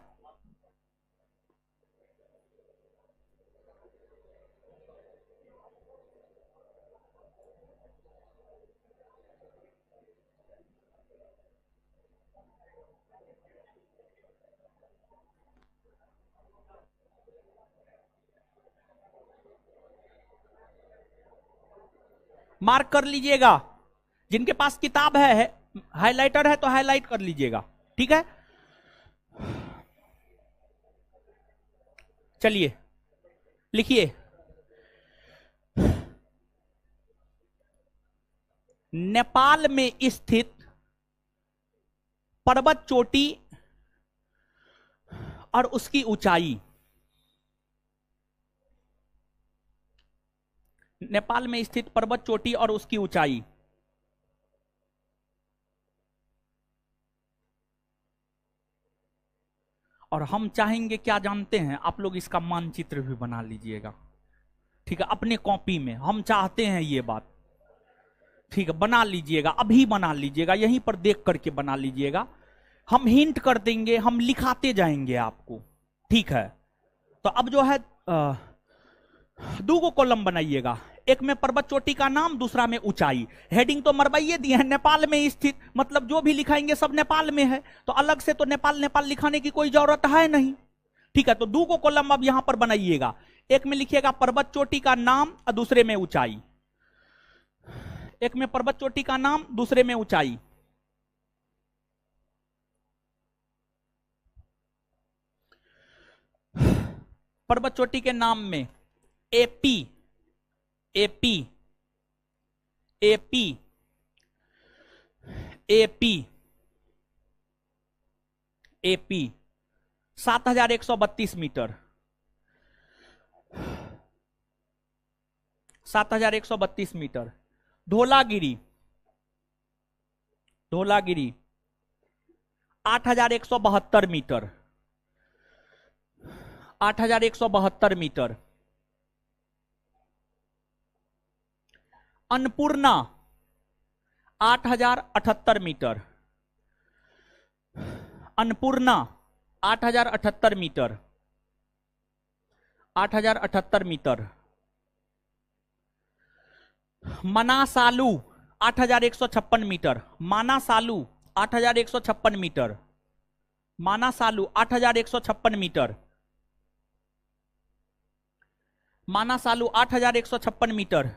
Speaker 1: मार्क कर लीजिएगा। जिनके पास किताब है हाइलाइटर है तो हाईलाइट कर लीजिएगा, ठीक है। चलिए लिखिए, नेपाल में स्थित पर्वत चोटी और उसकी ऊंचाई। नेपाल में स्थित पर्वत चोटी और उसकी ऊंचाई। और हम चाहेंगे क्या जानते हैं, आप लोग इसका मानचित्र भी बना लीजिएगा, ठीक है, अपने कॉपी में। हम चाहते हैं ये बात, ठीक है, बना लीजिएगा, अभी बना लीजिएगा, यहीं पर देख करके बना लीजिएगा। हम हिंट कर देंगे, हम लिखाते जाएंगे आपको, ठीक है। तो अब जो है दो को कॉलम बनाइएगा, एक में पर्वत चोटी का नाम, दूसरा में ऊंचाई। हेडिंग तो मरवाइए दिए हैं, नेपाल में स्थित, मतलब जो भी लिखाएंगे सब नेपाल में है, तो अलग से तो नेपाल नेपाल लिखाने की कोई जरूरत है नहीं, ठीक है। तो दो को कॉलम अब यहां पर बनाइएगा, एक में लिखिएगा पर्वत चोटी का नाम और दूसरे में ऊंचाई। एक में पर्वत चोटी का नाम, दूसरे में ऊंचाई। पर्वत चोटी के नाम में Api, Api, Api, Api, Api 7132 metre, 7132 metre. Dhaulagiri, Dhaulagiri 8172 metre, 8172 metre. Annapurna 8078 metre, Annapurna 8078 metre, 8078 metre. Manaslu 8156 metre, Manaslu 8156 metre, Manaslu 8156 metre, Manaslu 8156 metre.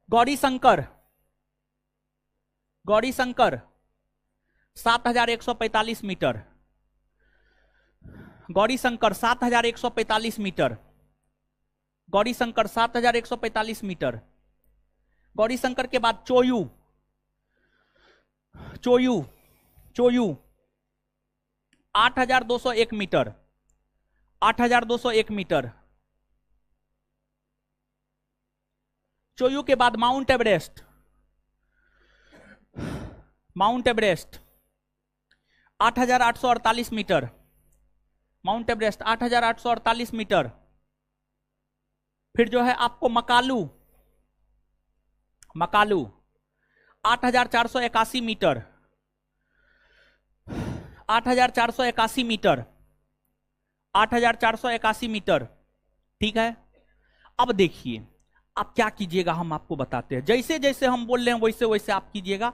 Speaker 1: Gauri Shankar, Gauri Shankar 7145 metre, Gauri Shankar 7145 metre, Gauri Shankar 7145 metre. Gauri Shankar के बाद चोयू, चोयू, चोयू 8201 मीटर, 8201 मीटर। चोयू के बाद Mount Everest, Mount Everest 8848 metre, Mount Everest 8848 metre. फिर जो है आपको Makalu, Makalu 8481 metre, 8481 metre, 8481 metre, ठीक है। अब देखिए आप क्या कीजिएगा, हम आपको बताते हैं, जैसे जैसे हम बोल रहे हैं वैसे वैसे आप कीजिएगा,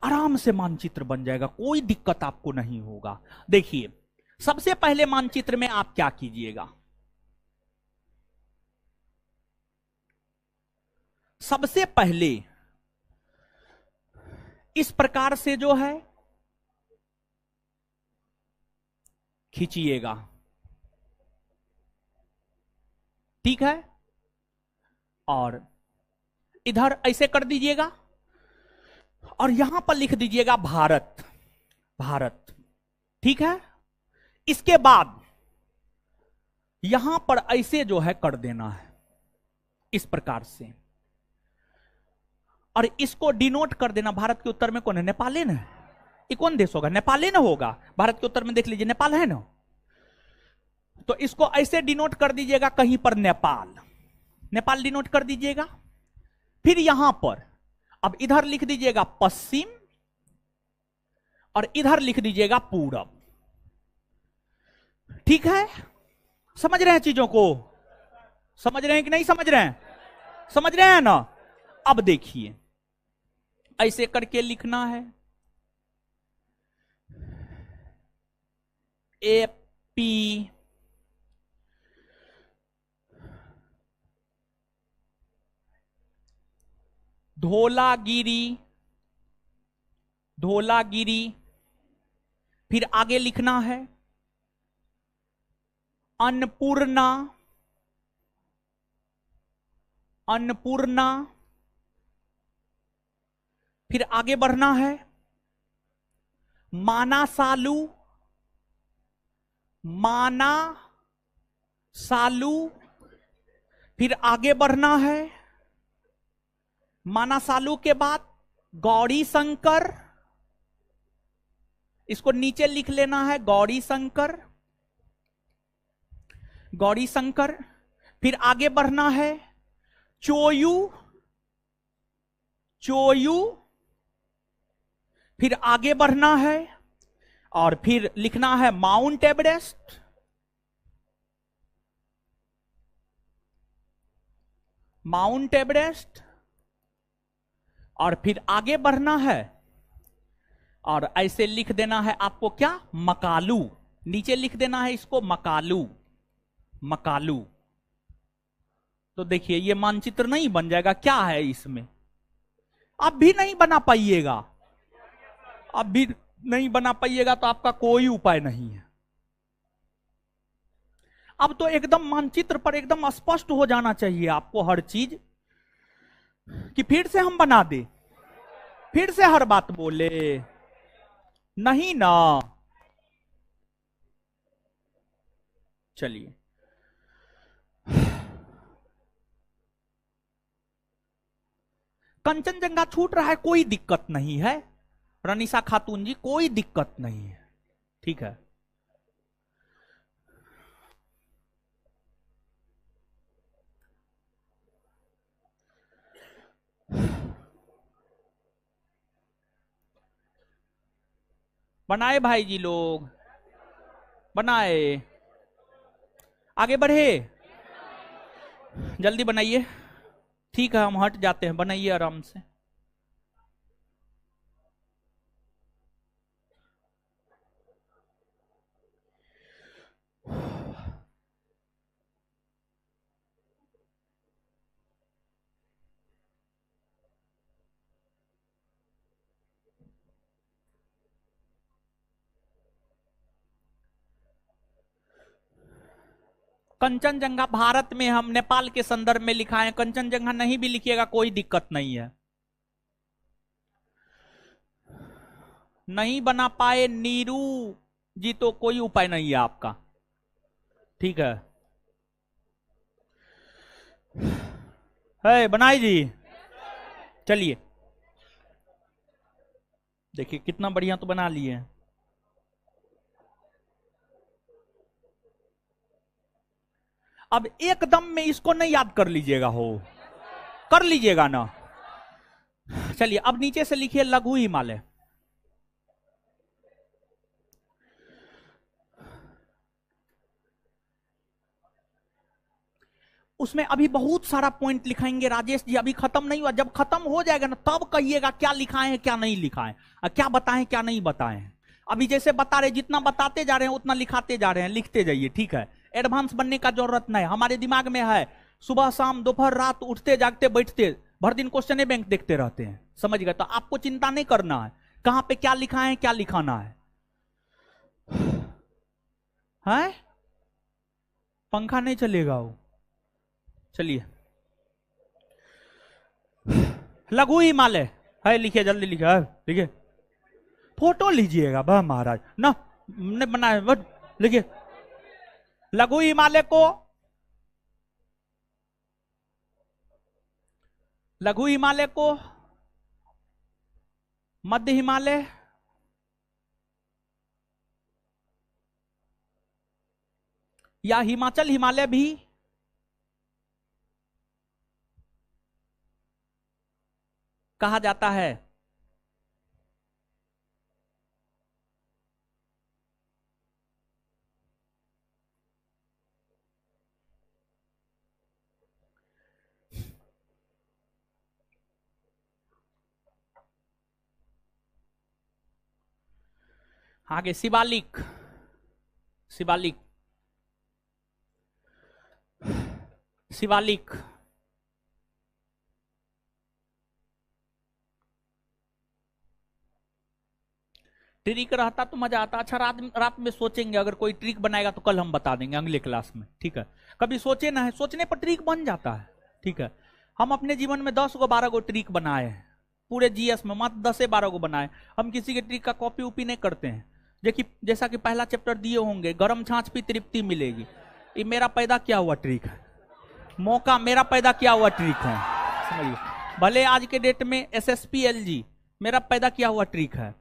Speaker 1: आराम से मानचित्र बन जाएगा, कोई दिक्कत आपको नहीं होगा। देखिए सबसे पहले मानचित्र में आप क्या कीजिएगा, सबसे पहले इस प्रकार से जो है खींचिएगा, ठीक है, और इधर ऐसे कर दीजिएगा और यहां पर लिख दीजिएगा भारत, भारत, ठीक है। इसके बाद यहां पर ऐसे जो है कर देना है इस प्रकार से, और इसको डिनोट कर देना। भारत के उत्तर में कौन है, नेपाल है ना, ये कौन देश होगा, नेपाल है ना होगा। भारत के उत्तर में देख लीजिए नेपाल है ना, तो इसको ऐसे डिनोट कर दीजिएगा कहीं पर नेपाल, नेपाल डिनोट कर दीजिएगा। फिर यहां पर अब इधर लिख दीजिएगा पश्चिम और इधर लिख दीजिएगा पूरब, ठीक है। समझ रहे हैं चीजों को, समझ रहे हैं कि नहीं समझ रहे हैं, समझ रहे हैं ना। अब देखिए ऐसे करके लिखना है, एपी धोलागिरी, धोलागिरी। फिर आगे लिखना है अन्नपूर्णा, अन्नपूर्णा। फिर आगे बढ़ना है मानासालू, माना सालू। फिर आगे बढ़ना है मानासालू के बाद गौरी शंकर, इसको नीचे लिख लेना है गौरी शंकर, गौरी शंकर। फिर आगे बढ़ना है चोयू, चोयू। फिर आगे बढ़ना है और फिर लिखना है माउंट एवरेस्ट, माउंट एवरेस्ट। और फिर आगे बढ़ना है और ऐसे लिख देना है आपको क्या, मकालू। नीचे लिख देना है इसको मकालू, मकालू। तो देखिए ये मानचित्र नहीं बन जाएगा, क्या है इसमें? अब भी नहीं बना पाइएगा, अब भी नहीं बना पाइएगा तो आपका कोई उपाय नहीं है। अब तो एकदम मानचित्र पर एकदम स्पष्ट हो जाना चाहिए आपको हर चीज, कि फिर से हम बना दे, फिर से हर बात बोले, नहीं ना। चलिए कंचनजंगा छूट रहा है, कोई दिक्कत नहीं है रनीसा खातून जी, कोई दिक्कत नहीं है, ठीक है। बनाए भाई जी लोग, बनाए, आगे बढ़े, जल्दी बनाइए। ठीक है हम हट जाते हैं, बनाइए आराम से। कंचनजंगा भारत में, हम नेपाल के संदर्भ में लिखा है, कंचनजंगा नहीं भी लिखिएगा कोई दिक्कत नहीं है। नहीं बना पाए नीरू जी तो कोई उपाय नहीं है आपका, ठीक है बनाई जी। चलिए देखिए कितना बढ़िया तो बना लिए हैं। अब एकदम में इसको नहीं याद कर लीजिएगा, हो कर लीजिएगा ना। चलिए अब नीचे से लिखिए लघु हिमालय। उसमें अभी बहुत सारा पॉइंट लिखाएंगे राजेश जी, अभी खत्म नहीं हुआ, जब खत्म हो जाएगा ना तब कहिएगा क्या लिखा है क्या नहीं लिखा है, क्या बताएं क्या नहीं बताएं। अभी जैसे बता रहे, जितना बताते जा रहे हैं उतना लिखाते जा रहे हैं, लिखते जाइए, ठीक है। एडवांस बनने का जरूरत नहीं, हमारे दिमाग में है सुबह शाम दोपहर रात उठते जागते बैठते भर दिन क्वेश्चन बैंक देखते रहते हैं, समझ गए? तो आपको चिंता नहीं करना है कहां पे क्या लिखा है क्या लिखाना है। पंखा नहीं चलेगा वो। चलिए लघु हिमालय है, लिखिए जल्दी लिखिए, लिखिए फोटो लीजिएगा बा महाराज ना, ने बनाया, लिखिए लघु हिमालय को, लघु हिमालय को मध्य हिमालय, या हिमाचल हिमालय भी कहा जाता है। आगे शिवालिक, शिवालिक, शिवालिक, ट्रिक रहता तो मजा आता। अच्छा, रात रात में सोचेंगे, अगर कोई ट्रिक बनाएगा तो कल हम बता देंगे अगले क्लास में, ठीक है। कभी सोचे ना है, सोचने पर ट्रिक बन जाता है, ठीक है। हम अपने जीवन में 10 गो 12 गो ट्रिक बनाए हैं, पूरे जीएस में मात्र 10 से 12 गो बनाए। हम किसी के ट्रिक का कॉपी उपी नहीं करते हैं। देखिए, जैसा कि पहला चैप्टर दिए होंगे, गर्म छाछ पे तृप्ति मिलेगी, ये मेरा पैदा किया हुआ ट्रिक है। मौका मेरा पैदा किया हुआ ट्रिक है, समझिए। भले आज के डेट में SSPLG मेरा पैदा किया हुआ ट्रिक है।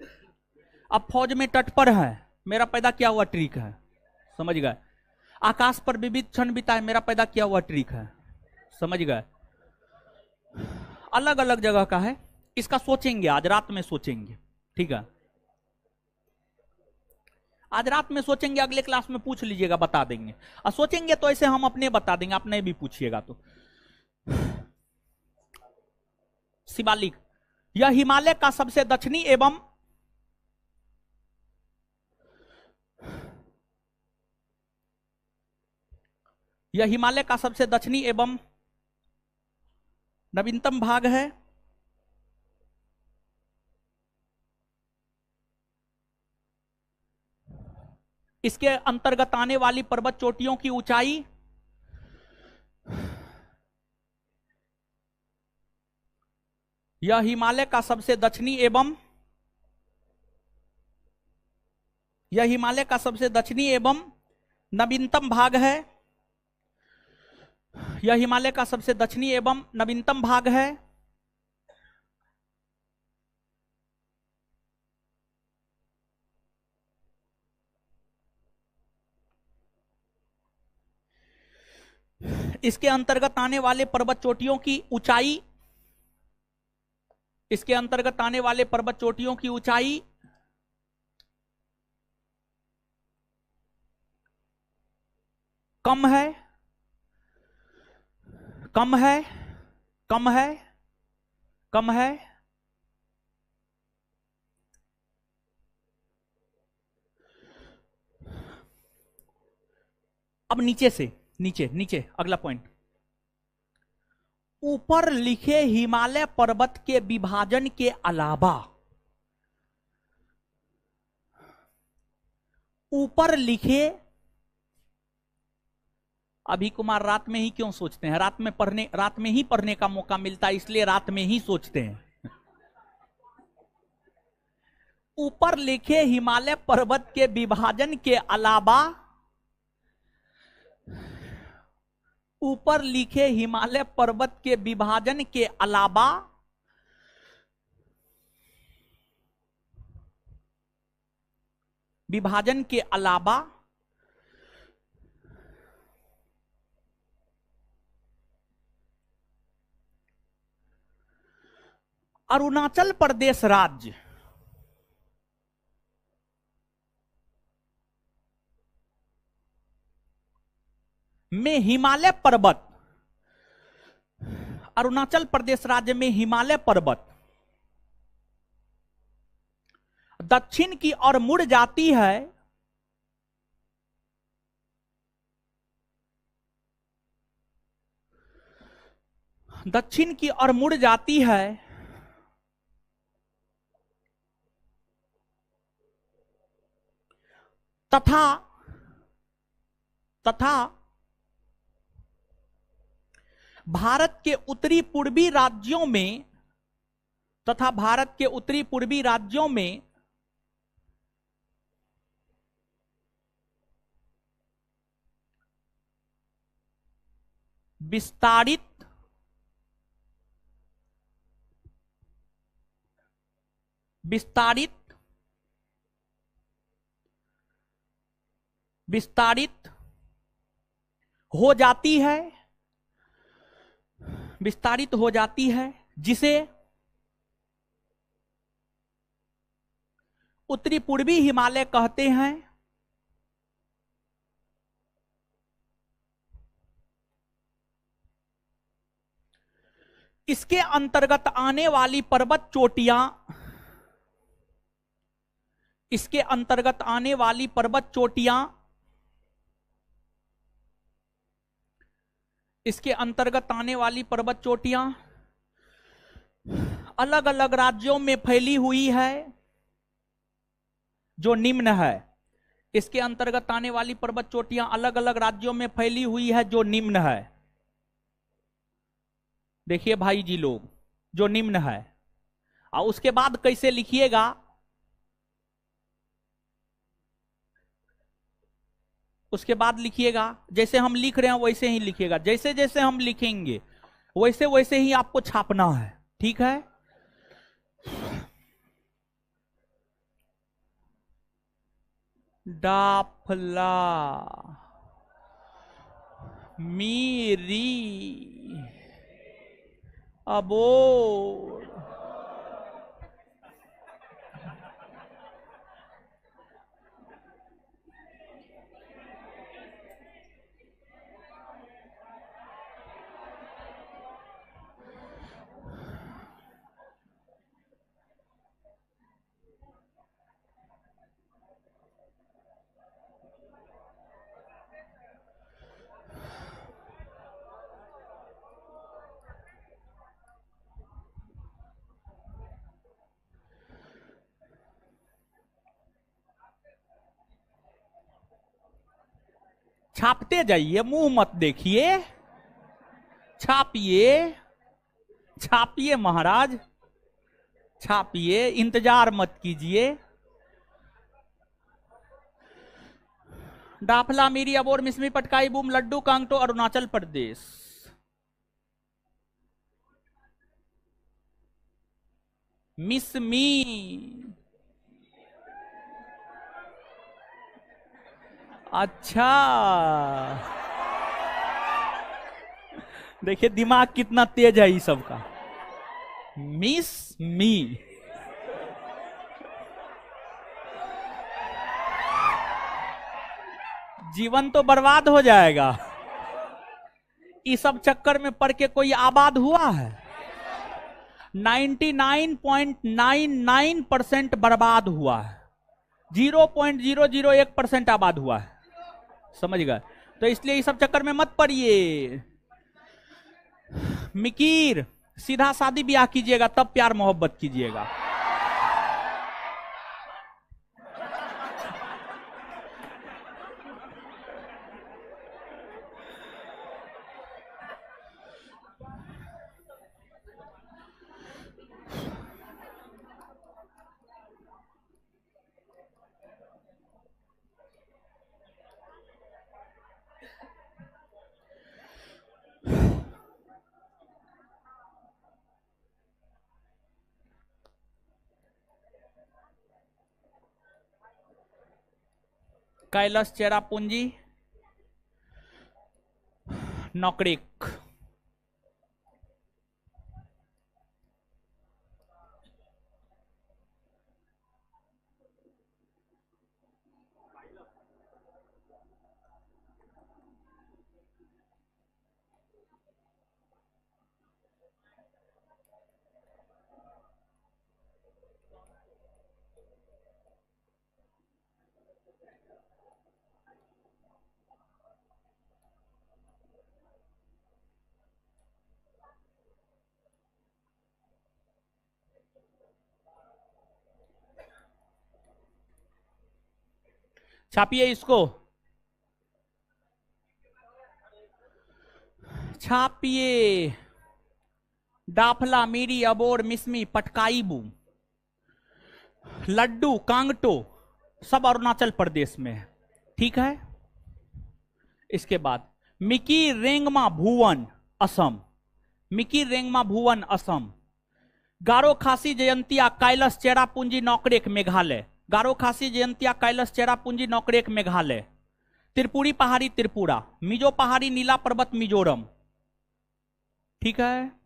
Speaker 1: अब फौज में तत्पर है, मेरा पैदा किया हुआ ट्रिक है, समझ गए। आकाश पर विविध क्षण बिताए, मेरा पैदा किया हुआ ट्रिक है, समझ गए। अलग अलग जगह का है। इसका सोचेंगे, आज रात में सोचेंगे, ठीक है। आज रात में सोचेंगे, अगले क्लास में पूछ लीजिएगा, बता देंगे। और सोचेंगे तो ऐसे हम अपने बता देंगे, आप नहीं भी पूछिएगा तो। शिवालिक, यह हिमालय का सबसे दक्षिणी एवं नवीनतम भाग है। इसके अंतर्गत आने वाली पर्वत चोटियों की ऊंचाई यह हिमालय का सबसे दक्षिणी एवं नवीनतम भाग है। यह हिमालय का सबसे दक्षिणी एवं नवीनतम भाग है। इसके अंतर्गत आने वाले पर्वत चोटियों की ऊंचाई कम है, कम है, कम है, कम है। अब नीचे से, नीचे अगला पॉइंट। ऊपर लिखे हिमालय पर्वत के विभाजन के अलावा, ऊपर लिखे, अभी कुमार रात में ही क्यों सोचते हैं? रात में ही पढ़ने का मौका मिलता है, इसलिए रात में ही सोचते हैं। ऊपर लिखे हिमालय पर्वत के विभाजन के अलावा, ऊपर लिखे हिमालय पर्वत के विभाजन के अलावा अरुणाचल प्रदेश राज्य में हिमालय पर्वत, अरुणाचल प्रदेश राज्य में हिमालय पर्वत दक्षिण की ओर मुड़ जाती है। दक्षिण की ओर मुड़ जाती है तथा भारत के उत्तरी पूर्वी राज्यों में विस्तारित हो जाती है, जिसे उत्तरी पूर्वी हिमालय कहते हैं। इसके अंतर्गत आने वाली पर्वत चोटियां अलग अलग राज्यों में फैली हुई है। जो निम्न है, इसके अंतर्गत आने वाली पर्वत चोटियां अलग अलग राज्यों में फैली हुई है, जो निम्न है। देखिए भाई जी लोग, जो निम्न है। और उसके बाद कैसे लिखिएगा, उसके बाद लिखिएगा जैसे हम लिख रहे हैं वैसे ही लिखिएगा, जैसे जैसे हम लिखेंगे वैसे वैसे ही आपको छापना है, ठीक है। डाफला मीरी अबोर छापते जाइए, मुंह मत देखिए, छापिए छापिए महाराज, छापिए, इंतजार मत कीजिए। डाफला मीरी अबोर मिसमी पटकाई बूम लड्डू कांगटो अरुणाचल प्रदेश। मिसमी अच्छा, देखिए दिमाग कितना तेज है इस सबका। मिस मी, जीवन तो बर्बाद हो जाएगा। इस सब चक्कर में पड़ के कोई आबाद हुआ है? 99.99% बर्बाद हुआ है, 0.001% आबाद हुआ है, समझ गए? तो इसलिए इस सब चक्कर में मत पड़िए। मिकीर, सीधा शादी ब्याह कीजिएगा, तब प्यार मोहब्बत कीजिएगा। कैलाश चेरापूंजी नौकरेक। छापिए इसको, छापिए। डाफला मीरी अबोर मिसमी पटकाईबू लड्डू कांगटो सब अरुणाचल प्रदेश में है, ठीक है। इसके बाद मिकी रेंगमा भुवन असम, मिकी रेंगमा भुवन असम। गारो खासी जयंतिया कैलाश चेरापूंजी नौकरेक मेघालय, गारो खासी जयंतिया कैलाश चेरापूंजी नौकरेक मेघालय। त्रिपुरी पहाड़ी त्रिपुरा, मिजो पहाड़ी नीला पर्वत मिजोरम, ठीक है।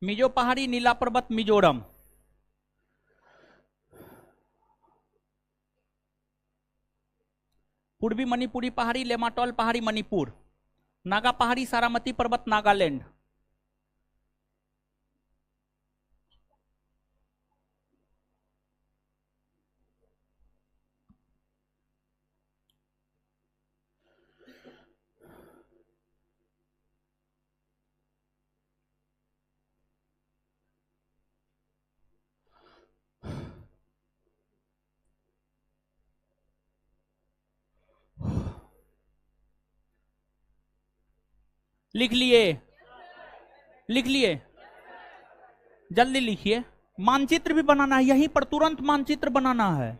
Speaker 1: मिजो पहाड़ी, नीला पर्वत मिजोरम, पूर्वी मणिपुरी पहाड़ी लेमाटोल पहाड़ी मणिपुर, नागा पहाड़ी सारामती पर्वत नागालैंड, लिख लिए? लिख लिए? जल्दी लिखिए। मानचित्र भी बनाना है, यहीं पर तुरंत मानचित्र बनाना है।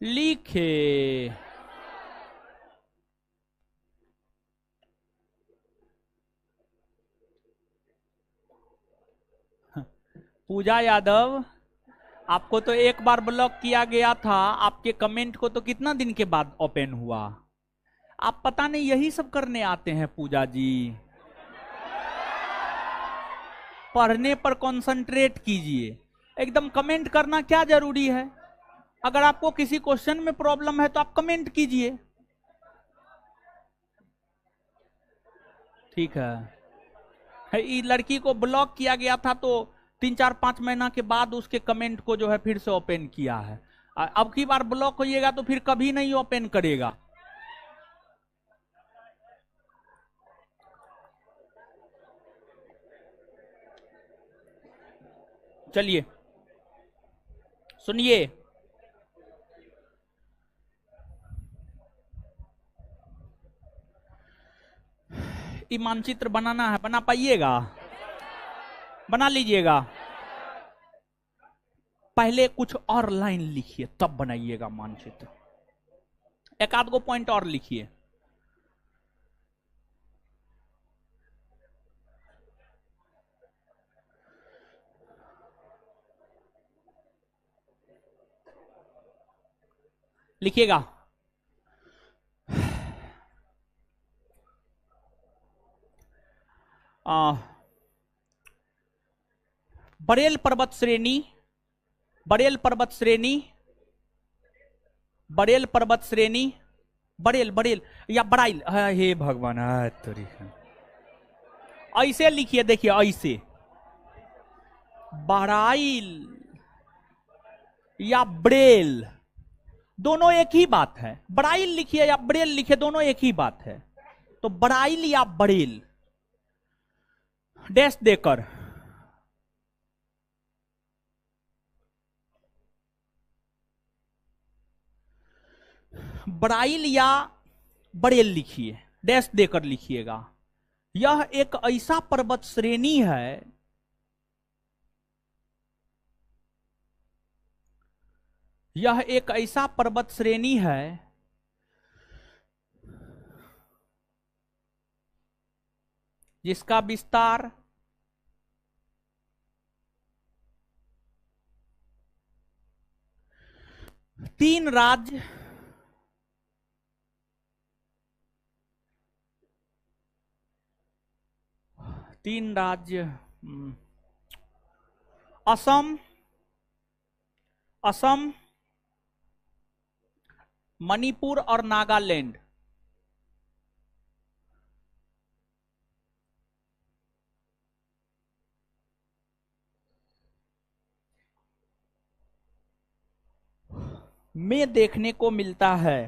Speaker 1: लिखे। पूजा यादव, आपको तो एक बार ब्लॉक किया गया था, आपके कमेंट को तो कितना दिन के बाद ओपन हुआ? आप पता नहीं यही सब करने आते हैं पूजा जी। पढ़ने पर कंसंट्रेट कीजिए, एकदम कमेंट करना क्या जरूरी है? अगर आपको किसी क्वेश्चन में प्रॉब्लम है तो आप कमेंट कीजिए, ठीक है। ये लड़की को ब्लॉक किया गया था तो 3-4-5 महीना के बाद उसके कमेंट को जो है फिर से ओपन किया है। अब की बार ब्लॉक होइएगा तो फिर कभी नहीं ओपन करेगा। चलिए सुनिए, ये मानचित्र बनाना है, बना पाइएगा? बना लीजिएगा। पहले कुछ और लाइन लिखिए तब बनाइएगा मानचित्र, एक आध गो पॉइंट और लिखिए। लिखिएगा। बरेल पर्वत श्रेणी, बरेल पर्वत श्रेणी, बरेल पर्वत श्रेणी, बरेल बरेल या बराइल, हे भगवान ऐसे लिखिए, देखिए ऐसे, बराइल या ब्रेल, दोनों एक ही बात है। बराइल लिखिए या ब्रेल लिखिए, दोनों एक ही बात है। तो बराइल या बरेल डैश देकर बराइल या बरेल लिखिए, डैश देकर लिखिएगा। यह एक ऐसा पर्वत श्रेणी है, यह एक ऐसा पर्वत श्रेणी है जिसका विस्तार 3 राज्य असम, असम, मणिपुर और नागालैंड में देखने को मिलता है।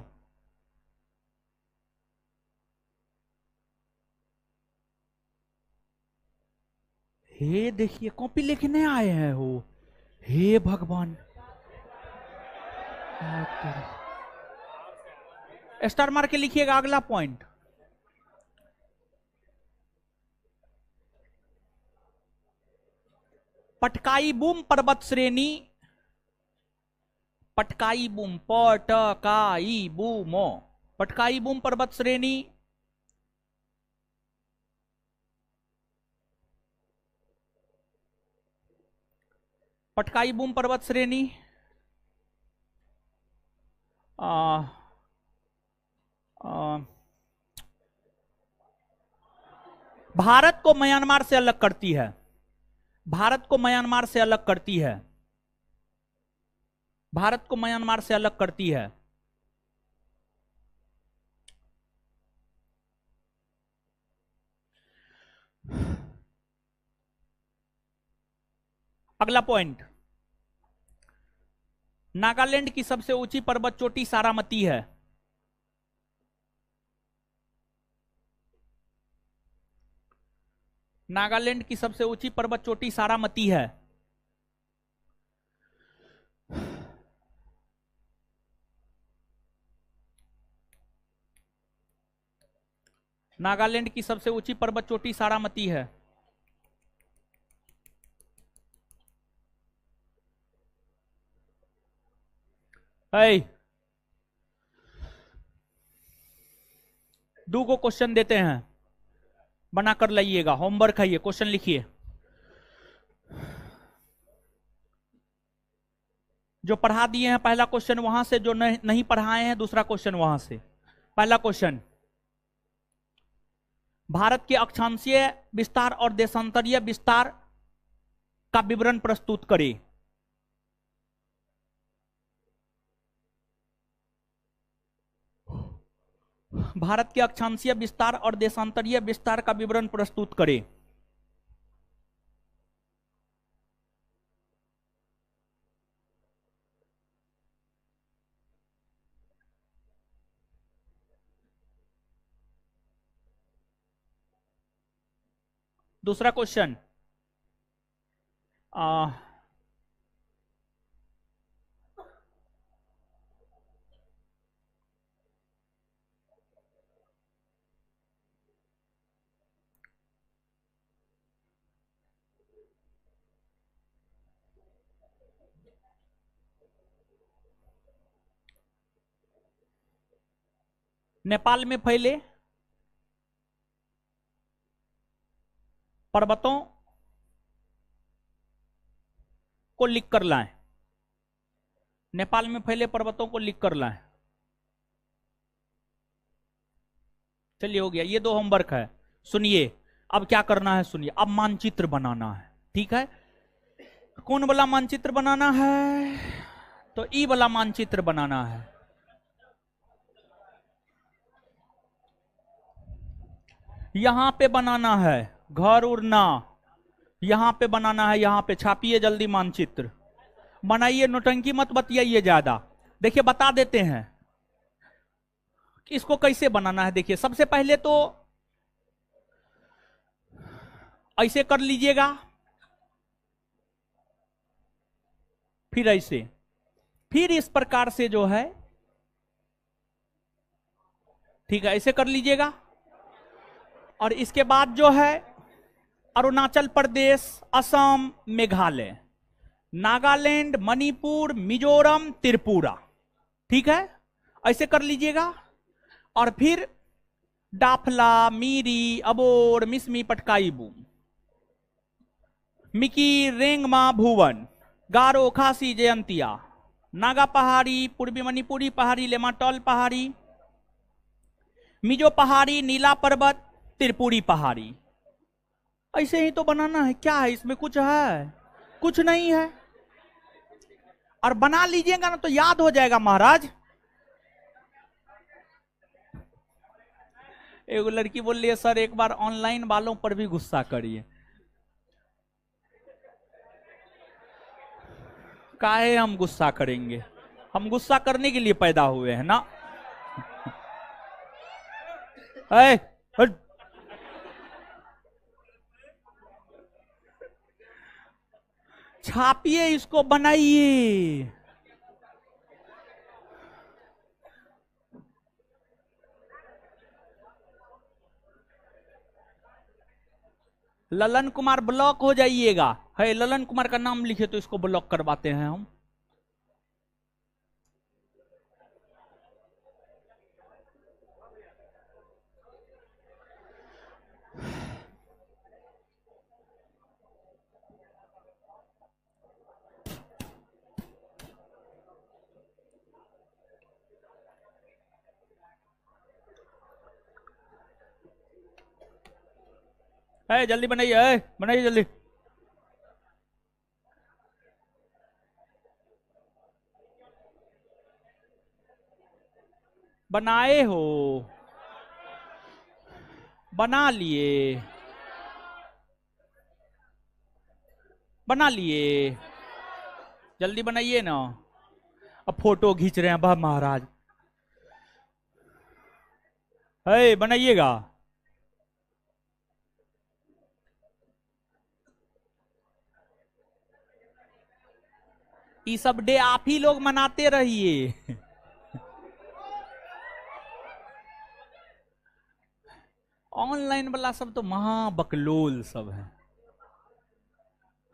Speaker 1: हे देखिए, कॉपी लिखने आए हैं हो, हे भगवान। स्टार मार के लिखिएगा अगला पॉइंट। पटकाई बूम पर्वत श्रेणी, पटकाई बूम, पटकाई बूमो, पटकाई बूम पर्वत श्रेणी पटकाई बूम पर्वत श्रेणी, आ, आ, भारत को म्यांमार से अलग करती है, भारत को म्यांमार से अलग करती है, भारत को म्यांमार से अलग करती है। अगला पॉइंट, नागालैंड की सबसे ऊंची पर्वत चोटी सारामती है। नागालैंड की सबसे ऊंची पर्वत चोटी सारामती है। नागालैंड की सबसे ऊंची पर्वत चोटी सारामती है। दो को क्वेश्चन देते हैं, बनाकर लाइएगा, होमवर्क है ये, क्वेश्चन लिखिए। जो पढ़ा दिए हैं पहला क्वेश्चन वहां से, जो नहीं पढ़ाए हैं दूसरा क्वेश्चन वहां से। पहला क्वेश्चन, भारत के अक्षांशीय विस्तार और देशांतरीय विस्तार का विवरण प्रस्तुत करें। भारत के अक्षांशीय विस्तार और देशांतरीय विस्तार का विवरण प्रस्तुत करें। दूसरा क्वेश्चन, नेपाल में फैले पर्वतों को लिख कर लाएं। नेपाल में फैले पर्वतों को लिख कर लाएं। चलिए हो गया, ये दो होमवर्क है। सुनिए अब क्या करना है, सुनिए अब मानचित्र बनाना है, ठीक है। कौन वाला मानचित्र बनाना है? तो ई वाला मानचित्र बनाना है। यहां पे बनाना है, घर उड़ना यहां पे बनाना है, यहां पे छापिए जल्दी मानचित्र बनाइए, नौटंकी मत बतियाइए ज्यादा। देखिए बता देते हैं कि इसको कैसे बनाना है। देखिए सबसे पहले तो ऐसे कर लीजिएगा, फिर ऐसे, फिर इस प्रकार से जो है, ठीक है, ऐसे कर लीजिएगा। और इसके बाद जो है अरुणाचल प्रदेश, असम, मेघालय, नागालैंड, मणिपुर, मिजोरम, त्रिपुरा, ठीक है, ऐसे कर लीजिएगा। और फिर डाफला, मीरी, अबोर, मिसमी, पटकाईबू, मिकी, रेंगमा, भुवन, गारो, खासी, जयंतिया, नागा पहाड़ी, पूर्वी मणिपुरी पहाड़ी, लेमाटोल पहाड़ी, मिजो पहाड़ी, नीला पर्वत, त्रिपुरी पहाड़ी। ऐसे ही तो बनाना है, क्या है इसमें, कुछ है? कुछ नहीं है। और बना लीजिएगा ना तो याद हो जाएगा महाराज। एक लड़की बोल रही है सर एक बार ऑनलाइन वालों पर भी गुस्सा करिए। काहे हम गुस्सा करेंगे, हम गुस्सा करने के लिए पैदा हुए हैं ना। छापिए इसको, बनाइए। ललन कुमार ब्लॉक हो जाइएगा। है ललन कुमार का नाम लिखे तो इसको ब्लॉक करवाते हैं हम। जल्दी बनाइए, बनाइए जल्दी। बनाए हो, बना लिए, बना लिए, जल्दी बनाइए ना। अब फोटो खींच रहे हैं बा महाराज। बनाइएगा। ये सब डे आप ही लोग मनाते रहिए। ऑनलाइन वाला सब तो महा बकलोल सब है।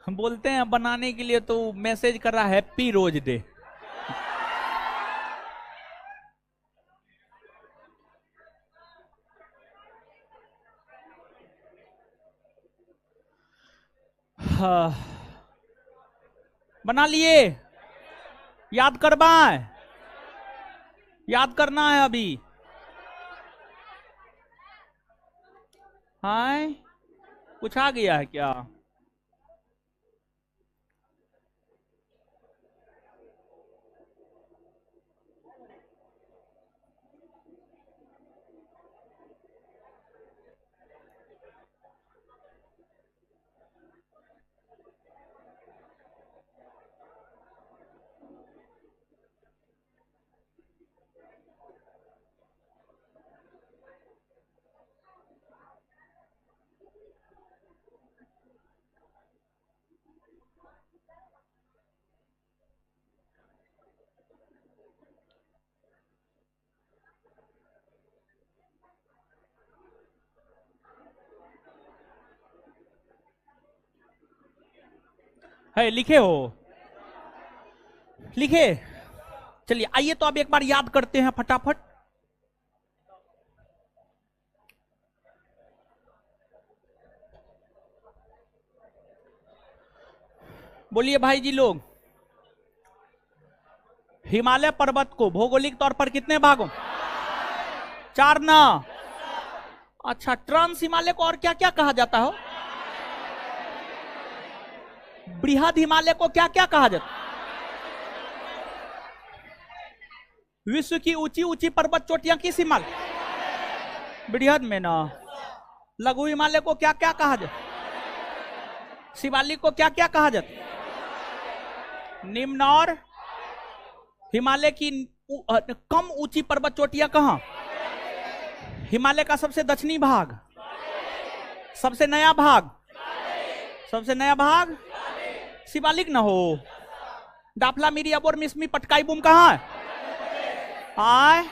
Speaker 1: हम बोलते हैं बनाने के लिए तो मैसेज कर रहा है हैप्पी रोज डे। हाँ। बना लिए, याद करवाए, याद करना है अभी। हाय, कुछ आ गया है क्या? है लिखे हो, लिखे। चलिए आइए तो अब एक बार याद करते हैं फटाफट। बोलिए भाई जी लोग, हिमालय पर्वत को भौगोलिक तौर पर कितने भागों? 4 ना। अच्छा, ट्रांस हिमालय को और क्या क्या कहा जाता हो? बृहद हिमालय को क्या क्या कहा जाता? विश्व की ऊंची ऊंची पर्वत चोटियां किस हिमालय? बृहद में ना। लघु हिमालय को क्या क्या कहा जाता? शिवालिक को क्या क्या कहा जाता? निम्न। और हिमालय की कम ऊंची पर्वत चोटियां कहां? हिमालय का सबसे दक्षिणी भाग, सबसे नया भाग, सबसे नया भाग शिवालिक न हो। दाफला मिरी अबोर मिसमी पटकाई बुम कहां है? आए,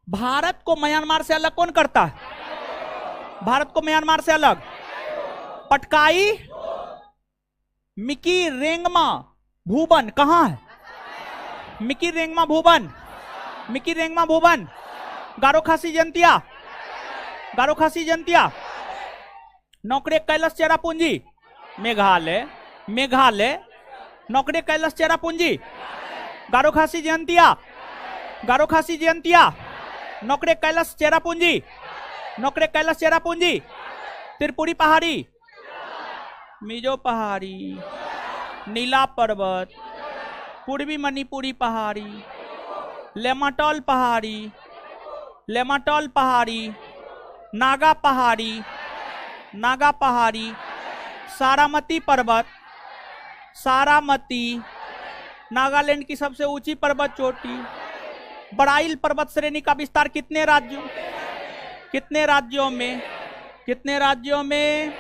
Speaker 1: भारत को म्यांमार से अलग कौन करता है? भारत को म्यांमार से अलग पटकाई मिकी रेंगमा भूबन कहां है? मिकी रेंगमा भूबन, मिकी रेंगमा भूबन। गारो खासी जंतिया, गारो खासी जंतिया। नौकरे कैलाश चेरापूंजी मेघालय, मेघालय। नौकरे कैलाश चेरापूंजी गारो खासी जयंतिया, गारो खासी जयंतिया। नौकरे कैलाश चेरापूंजी, नौकरे कैलाश चेरापूंजी। त्रिपुरी पहाड़ी, मिजो पहाड़ी, नीला पर्वत, पूर्वी मणिपुरी पहाड़ी, लेमाटोल पहाड़ी, लेमाटोल पहाड़ी, नागा पहाड़ी, नागा पहाड़ी। सारामती पर्वत, सारामती। नागालैंड की सबसे ऊंची पर्वत चोटी। बराइल पर्वत श्रेणी का विस्तार कितने राज्यों, कितने राज्यों में? कितने राज्यों में?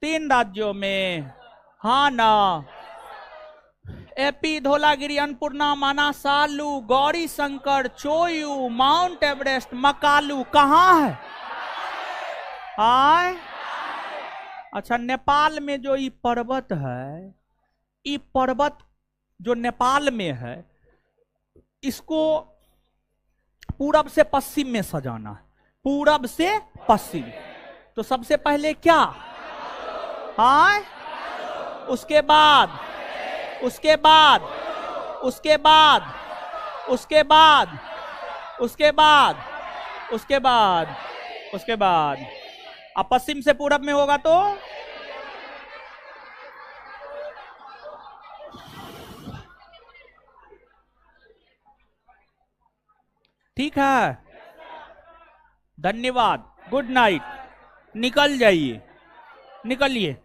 Speaker 1: 3 राज्यों में। हाँ ना। एपी, धौलागिरी, अन्नपूर्णा, माना, सालू, गौरी शंकर, चोयू, माउंट एवरेस्ट, मकालू कहाँ है? आए। अच्छा, नेपाल में जो ये पर्वत है, ये पर्वत जो नेपाल में है, इसको पूरब से पश्चिम में सजाना है, पूरब से पश्चिम। तो सबसे पहले क्या? हाँ, उसके बाद, उसके बाद, उसके बाद, उसके बाद, उसके बाद, उसके बाद, उसके बाद अब पश्चिम से पूरब में होगा तो ठीक है। धन्यवाद, गुड नाइट, निकल जाइए, निकलिए।